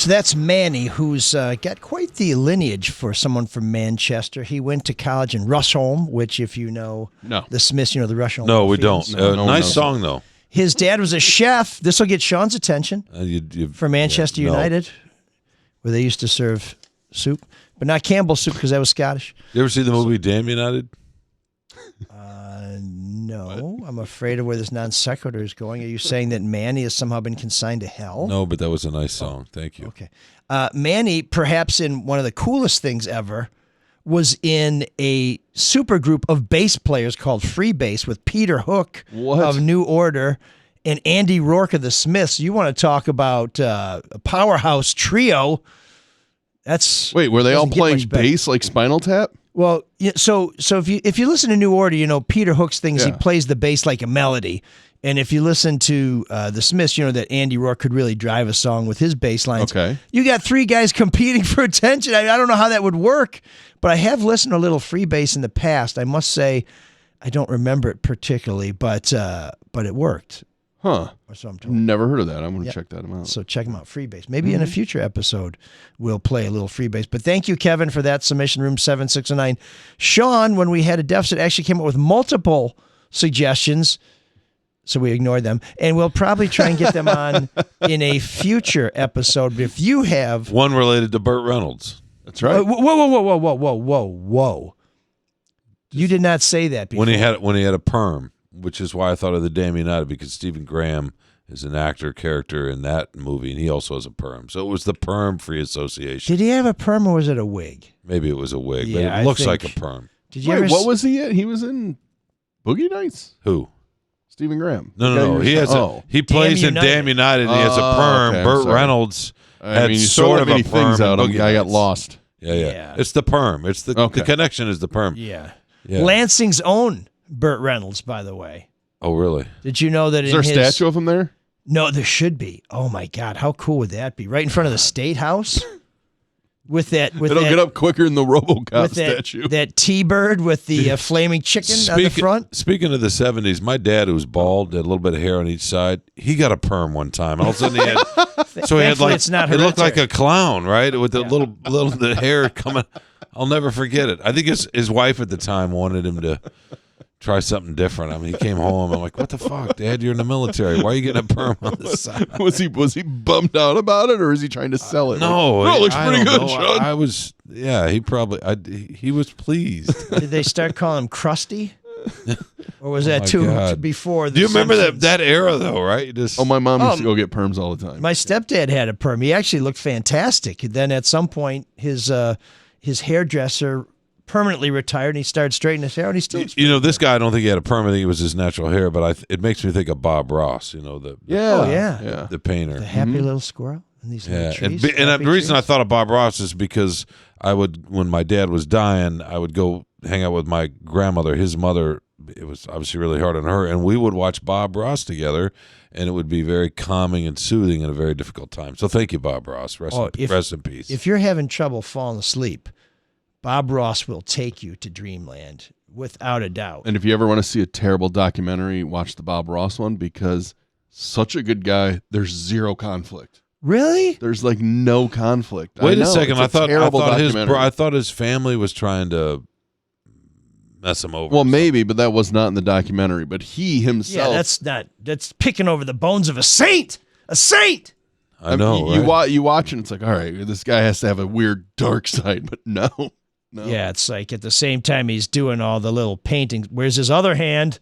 So that's Manny, who's got quite the lineage for someone from Manchester. He went to college in Rusholme, which, if you know the Smiths, you know the Rusholme. No, we fields. don't. Nice song, though. His dad was a chef. This will get Sean's attention. For Manchester United, where they used to serve soup, but not Campbell soup because that was Scottish. You ever see the movie Damn United? No, I'm afraid of where this non sequitur is going. Are you saying that Manny has somehow been consigned to hell? No, but that was a nice song. Thank you. Okay. Manny, perhaps in one of the coolest things ever, was in a super group of bass players called Freebase with Peter Hook of New Order and Andy Rourke of the Smiths. You want to talk about a powerhouse trio? Wait, were they all playing bass like Spinal Tap? Well, so if you listen to New Order, you know Peter Hook's things. He plays the bass like a melody, and if you listen to the Smiths, you know that Andy Rourke could really drive a song with his bass lines. Okay, you got three guys competing for attention. I don't know how that would work, but I have listened to a little Freebase in the past. I must say, I don't remember it particularly, but it worked. Huh. Or so I'm told. Never heard of that. I'm going to check that out. So check them out, Freebase. Maybe in a future episode, we'll play a little Freebase. But thank you, Kevin, for that submission, room 7609. Sean, when we had a deficit, actually came up with multiple suggestions, so we ignored them. And we'll probably try and get them on in a future episode. But if you have... One related to Burt Reynolds. That's right. Whoa. You did not say that before. When he had a perm. Which is why I thought of the Damn United, because Stephen Graham is an actor character in that movie, and he also has a perm. So it was the perm free association. Did he have a perm or was it a wig? Maybe it was a wig, Yeah, but it looks like a perm. Did you Wait, what was he in? He was in Boogie Nights? Who? Stephen Graham. No. He plays in Damn United, and he has a perm. Okay, Burt Reynolds had you sort of a many perm. things out. Boogie I got Nights. lost. Yeah. It's the perm. It's the connection is the perm. Yeah. Yeah. Lansing's own Burt Reynolds, by the way. Oh, really? Did you know that Is there a statue of him there? No, there should be. Oh my God, how cool would that be? Right in front of the State House, with that. It'll get up quicker than the RoboCop statue. That T-bird with the flaming chicken on the front. Speaking of the 70s, my dad, who was bald, had a little bit of hair on each side. He got a perm one time. All of a sudden, he had so he had like it's not it looked like hereditary. a clown, right? With the little the hair coming. I'll never forget it. I think his wife at the time wanted him to try something different. I mean, he came home. I'm like, what the fuck, Dad? You're in the military. Why are you getting a perm on the side? Was he bummed out about it, or is he trying to sell it? No, it looks pretty good, know. Sean. I was, yeah. He probably, he was pleased. Did they start calling him Krusty? Or was that God. before? Do you remember that era though? Right? My mom used to go get perms all the time. My stepdad had a perm. He actually looked fantastic. Then at some point, his hairdresser permanently retired, and he started straightening his hair, and he still. This guy, I don't think he had a perm. I think it was his natural hair, but it makes me think of Bob Ross. The painter, the happy little squirrel, and these little trees. And the reason I thought of Bob Ross is because when my dad was dying, I would go hang out with my grandmother. His mother, it was obviously really hard on her, and we would watch Bob Ross together, and it would be very calming and soothing in a very difficult time. So thank you, Bob Ross. Rest in peace. If you're having trouble falling asleep, Bob Ross will take you to dreamland without a doubt. And if you ever want to see a terrible documentary, watch the Bob Ross one, because such a good guy, there's zero conflict. Really? There's like no conflict. Wait a second. I thought his family was trying to mess him over. Well, maybe, but that was not in the documentary. But he himself. Yeah, that's picking over the bones of a saint. A saint. I know. You watch and it's like, all right, this guy has to have a weird dark side, but no. Yeah, it's like at the same time he's doing all the little paintings. Where's his other hand?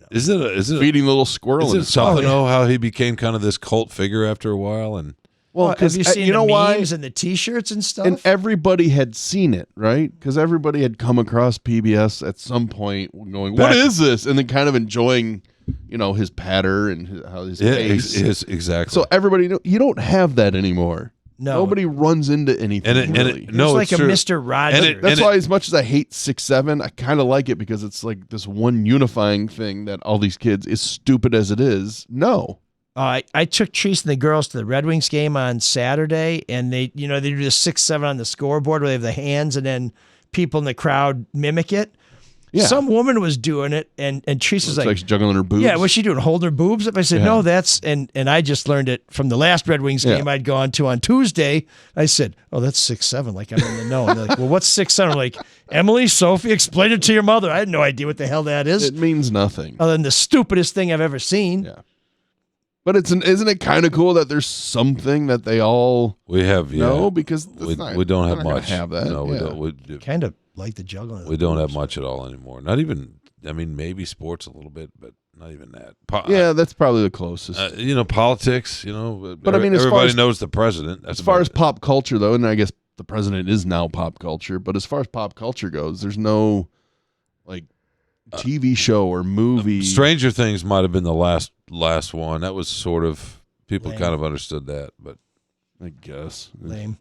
Is it feeding little squirrel? Is it something? How he became kind of this cult figure after a while? And have you seen the memes and the T-shirts and stuff? And everybody had seen it, right? Because everybody had come across PBS at some point, going, "What is this?" And then kind of enjoying, his patter and how his face is exactly. So everybody, you don't have that anymore. No. Nobody runs into anything. It's like a Mr. Rogers. That's why, as much as I hate 6-7, I kind of like it, because it's like this one unifying thing that all these kids, as stupid as it is, know. I took Treese and the girls to the Red Wings game on Saturday, and they do the 6-7 on the scoreboard where they have the hands, and then people in the crowd mimic it. Yeah. Some woman was doing it, and Teresa's Looks like she's juggling her boobs. Yeah, what's she doing? Holding her boobs up? I said, no, that's and I just learned it from the last Red Wings game I'd gone to on Tuesday. I said, oh, that's 6'7", like I'm in the know. And they're like, well, what's 6'7"? I'm like, Emily, Sophie, explain it to your mother. I had no idea what the hell that is. It means nothing. Other than the stupidest thing I've ever seen. Yeah. But isn't it kind of cool that there's something that they all know? Because we don't have much. Have that. No, we Yeah. don't. We kind of like the juggling. We don't have much at all anymore. Not even. I mean, maybe sports a little bit, but not even that. Yeah, that's probably the closest. Politics. But I mean, everybody knows the president. That's as far as pop culture, though, and I guess the president is now pop culture. But as far as pop culture goes, there's no like TV show or movie. Stranger Things might have been the last one. That was sort of people kind of understood that, but I guess lame.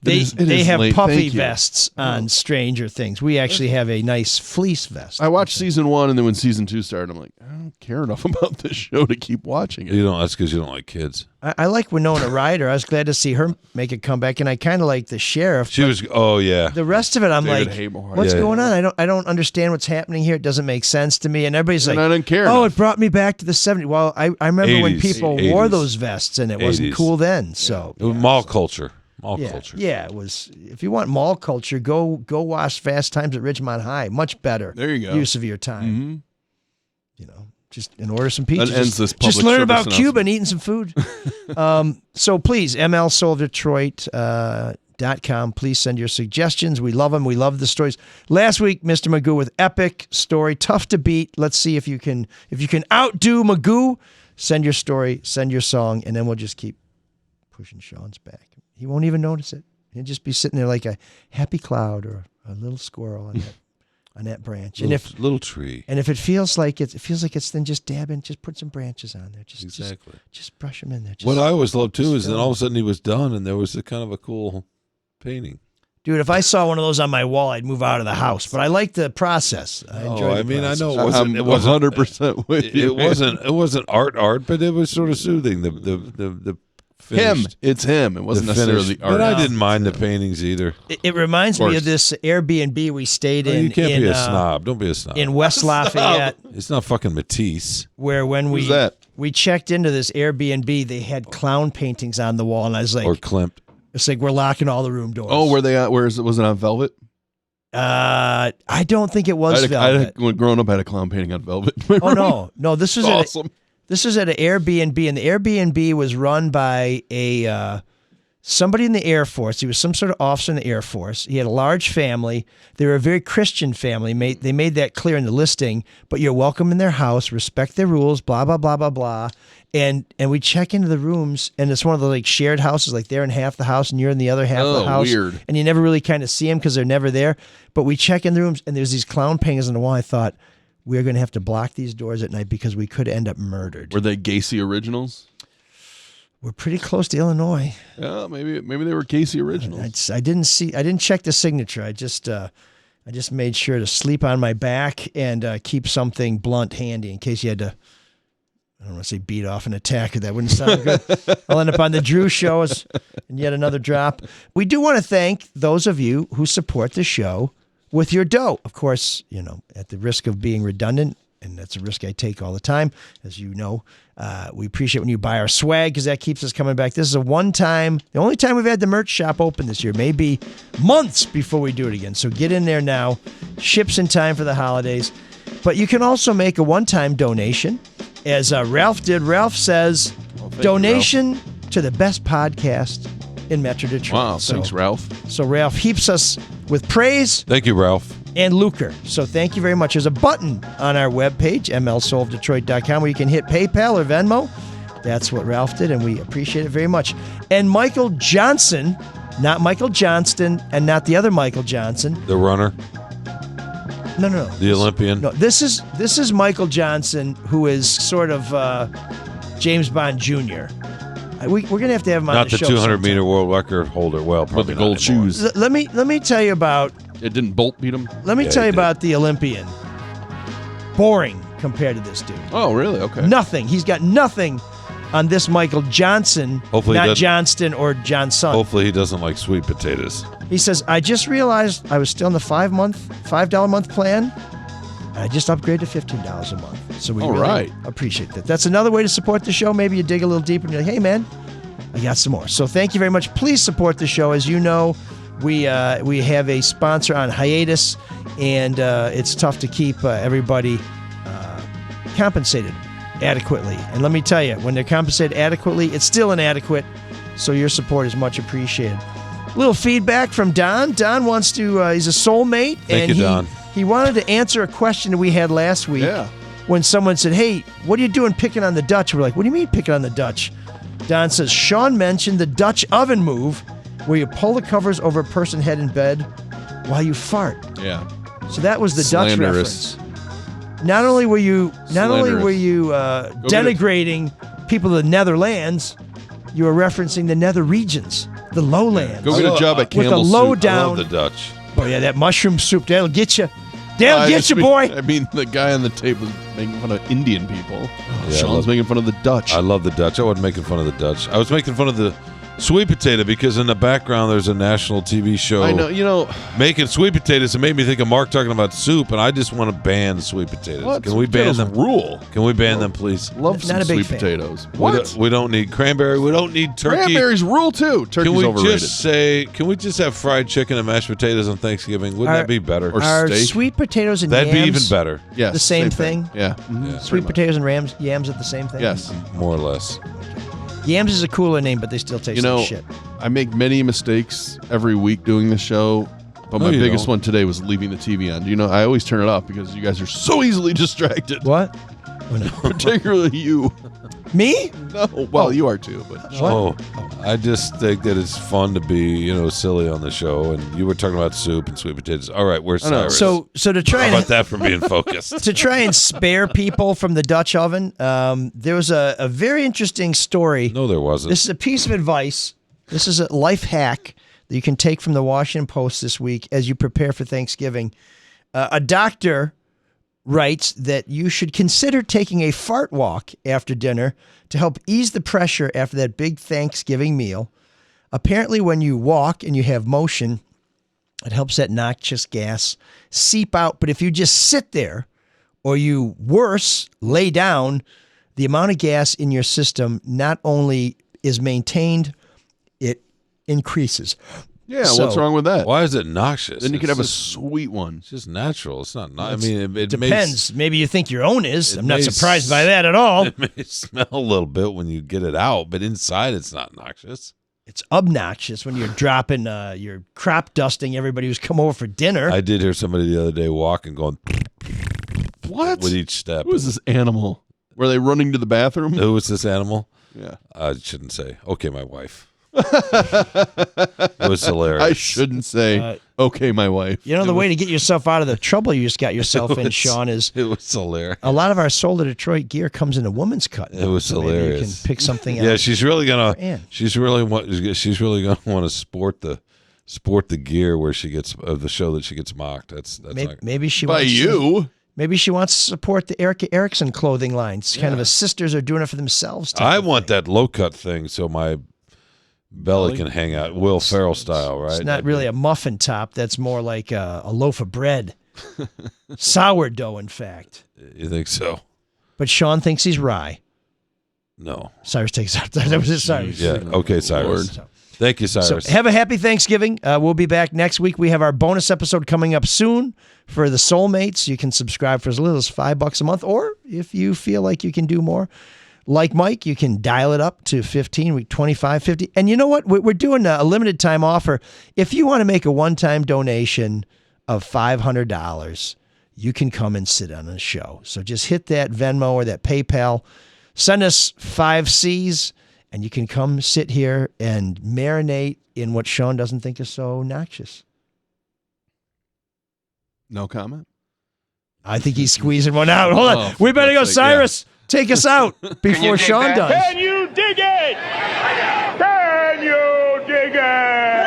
They have lame. puffy Thank you. vests on Stranger Things. We actually have a nice fleece vest. I watched season 1, and then when season 2 started, I'm like, I don't care enough about this show to keep watching it. you don't. That's because you don't like kids. I like Winona Ryder. I was glad to see her make a comeback, and I kind of like the sheriff. She was. Oh yeah. The rest of it, I'm David like, Haymore. what's Yeah. going on? I don't understand what's happening here. It doesn't make sense to me. And everybody's And like, I don't care oh, enough. it brought me back to the 70s. Well, I remember when 80s, people 80s. wore those vests, and it wasn't 80s. cool then. So It was mall culture. Mall yeah, culture. yeah, it was. If you want mall culture, go watch Fast Times at Ridgemont High. Much better. There you go. Use of your time. Just and order some pizza. That ends this just public learn service about announcement. Cuba and eating some food. So please, mlsoulofdetroit.com. Please send your suggestions. We love them. We love the stories. Last week, Mr. Magoo with epic story, tough to beat. Let's see if you can outdo Magoo. Send your story, send your song, and then we'll just keep pushing Sean's back. He won't even notice it. He'll just be sitting there like a happy cloud or a little squirrel on that branch. Little tree. And if it feels like it's, then just dab in, just put some branches on there. Just brush them in there. What I always loved too is then all of a sudden he was done, and there was a kind of a cool painting. Dude, if I saw one of those on my wall, I'd move out of the house. But I like the process. I enjoy the process. I know it wasn't 100% with you. It wasn't art, but it was sort of soothing. The finished, it's him. It wasn't the necessarily finished, art. but I didn't mind the paintings either. It reminds me of this Airbnb we stayed in. You can't be a snob. Don't be a snob. In West Lafayette. It's not fucking Matisse. Where when Who's that? we checked into this Airbnb, they had clown paintings on the wall, and I was like, Or Klimt. it's like we're locking all the room doors. Oh, were they at? Was it on Velvet? I don't think it was Velvet. When growing up, I had a clown painting on Velvet. Oh no, this was awesome. This was at an Airbnb, and the Airbnb was run by somebody in the Air Force. He was some sort of officer in the Air Force. He had a large family. They were a very Christian family. They made that clear in the listing, but you're welcome in their house, respect their rules, blah, blah, blah, blah, blah. And we check into the rooms, and it's one of the like shared houses, like they're in half the house and you're in the other half of the house. Weird. And you never really kind of see them because they're never there. But we check in the rooms, and there's these clown paintings on the wall. I thought, we're going to have to block these doors at night because we could end up murdered. Were they Gacy originals? We're pretty close to Illinois. Yeah, maybe they were Gacy originals. I didn't check the signature. I just made sure to sleep on my back and keep something blunt handy in case you had to, I don't want to say beat off an attacker. That wouldn't sound good. I'll end up on the Drew show and yet another drop. We do want to thank those of you who support the show with your dough. Of course, at the risk of being redundant, and that's a risk I take all the time, as you know. We appreciate when you buy our swag because that keeps us coming back. This is the only time we've had the merch shop open this year. Maybe months before we do it again. So get in there now. Ships in time for the holidays. But you can also make a one-time donation, as Ralph did. Ralph says, donation to the best podcast in Metro Detroit. Wow, thanks, Ralph. So Ralph heaps us with praise. Thank you, Ralph. And lucre. So thank you very much. There's a button on our webpage, mlsoulofdetroit.com, where you can hit PayPal or Venmo. That's what Ralph did, and we appreciate it very much. And Michael Johnson, not Michael Johnston, and not the other Michael Johnson. The runner. No. The Olympian. No, this is Michael Johnson, who is sort of James Bond Jr. We're going to have him on not the the show 200-meter world record holder. Well, With probably the gold not anymore. shoes. Let me tell you about. It didn't Bolt beat him? Let me tell you about the Olympian. Boring compared to this dude. Oh, really? Okay. Nothing. He's got nothing on this Michael Johnson, Hopefully not Johnston or Johnson. Hopefully he doesn't like sweet potatoes. He says, I just realized I was still in the $5 month plan. I just upgraded to $15 a month. So we All really right. appreciate that. That's another way to support the show. Maybe you dig a little deeper and you're like, hey, man, I got some more. So thank you very much. Please support the show. As you know, we have a sponsor on hiatus, and it's tough to keep everybody compensated adequately. And let me tell you, when they're compensated adequately, it's still inadequate. So your support is much appreciated. A little feedback from Don. Don wants to, he's a soulmate. Thank you, Don. He wanted to answer a question that we had last week when someone said, hey, what are you doing picking on the Dutch? We're like, what do you mean picking on the Dutch? Don says, Shawn mentioned the Dutch oven move where you pull the covers over a person's head in bed while you fart. Yeah. So that was the Dutch Slanderous. reference. Not only were you denigrating people of the Netherlands, you were referencing the nether regions, the lowlands. Go get a job at with Campbell a low Soup. down. I love the Dutch. Oh yeah, that mushroom soup, that'll get you. That'll get you, mean, boy. I mean, the guy on the tape was making fun of Indian people. Yeah, Sean's making fun of the Dutch. I love the Dutch. I wasn't making fun of the Dutch. I was making fun of the sweet potato because in the background there's a national TV show. I know, making sweet potatoes. It made me think of Mark talking about soup, and I just want to ban sweet potatoes. What? Can we Sweet ban potatoes them? rule. Can we ban them, please? Love Not some a big sweet fan. potatoes. We don't need cranberry. We don't need turkey. Cranberries rule too. Turkey's Can we overrated. just say? Can we just have fried chicken and mashed potatoes on Thanksgiving? Wouldn't that be better? Or Are steak. sweet potatoes and That'd be yams even better. Yes, the same thing? Yeah. Mhm. Yeah. Sweet potatoes and yams are the same thing? Yes. More or less. Yams is a cooler name, but they still taste like shit. I make many mistakes every week doing the show, but my you biggest don't. one today was leaving the TV on. Do you know, I always turn it off because you guys are so easily distracted. What? Particularly you. Me? No, well, you are too, but I just think that it's fun to be, silly on the show. And you were talking about soup and sweet potatoes. All right, where's Cyrus? So to try How and about that from being focused? to try and spare people from the Dutch oven, there was a very interesting story. No, there wasn't. This is a piece of advice. This is a life hack that you can take from the Washington Post this week as you prepare for Thanksgiving. A doctor writes that you should consider taking a fart walk after dinner to help ease the pressure after that big Thanksgiving meal. Apparently, when you walk and you have motion, it helps that noxious gas seep out. But if you just sit there, or you worse, lay down, the amount of gas in your system not only is maintained, it increases. yeah, what's wrong with that? Why is it noxious? Then you could It's have a just- sweet one. It's just natural. It's not. I mean, it Depends. Maybe you think your own is. it I'm not may surprised by that at all. It may smell a little bit when you get it out, but inside it's not noxious. It's obnoxious when you're dropping, you're crop dusting everybody who's come over for dinner. I did hear somebody the other day walking, going What? with each step. Who is this animal? Were they running to the bathroom? Who was this animal? Yeah. I shouldn't say. Okay, my wife. It was hilarious. I shouldn't say, okay, my wife. You know, the way to get yourself out of the trouble you just got yourself in, Shawn, is It was hilarious. a lot of our Soul to Detroit gear comes in a woman's cut. It was So maybe hilarious. you can pick something out. Yeah, she's really gonna. Ann. She's really want to sport the gear where she gets the show that she gets mocked. That's Maybe she By wants you. Maybe she wants to support the Erika Erickson clothing line. It's kind of a sisters are doing it for themselves. type I of want thing. that low cut thing so my belly can hang out, Will Ferrell style, right? It's not really a muffin top. That's more like a loaf of bread. Sourdough, in fact. You think so? But Shawn thinks he's rye. No. Cyrus takes out. That was it, Cyrus. Yeah. Okay, Cyrus. Thank you, Cyrus. So have a happy Thanksgiving. We'll be back next week. We have our bonus episode coming up soon for the Soulmates. You can subscribe for as little as $5 a month, or if you feel like you can do more, like Mike, you can dial it up to 15, 25, 50. And you know what? We're doing a limited time offer. If you want to make a one-time donation of $500, you can come and sit on the show. So just hit that Venmo or that PayPal. Send us 5 C's. And you can come sit here and marinate in what Shawn doesn't think is so noxious. No comment? I think he's squeezing one out. Hold on. We better go, Cyrus. Take us out before Shawn does. Can you dig it? Can you dig it?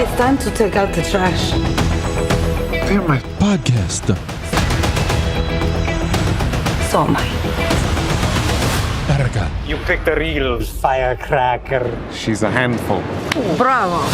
It's time to take out the trash. They're my podcast. So mine. You picked a real firecracker. She's a handful. Bravo.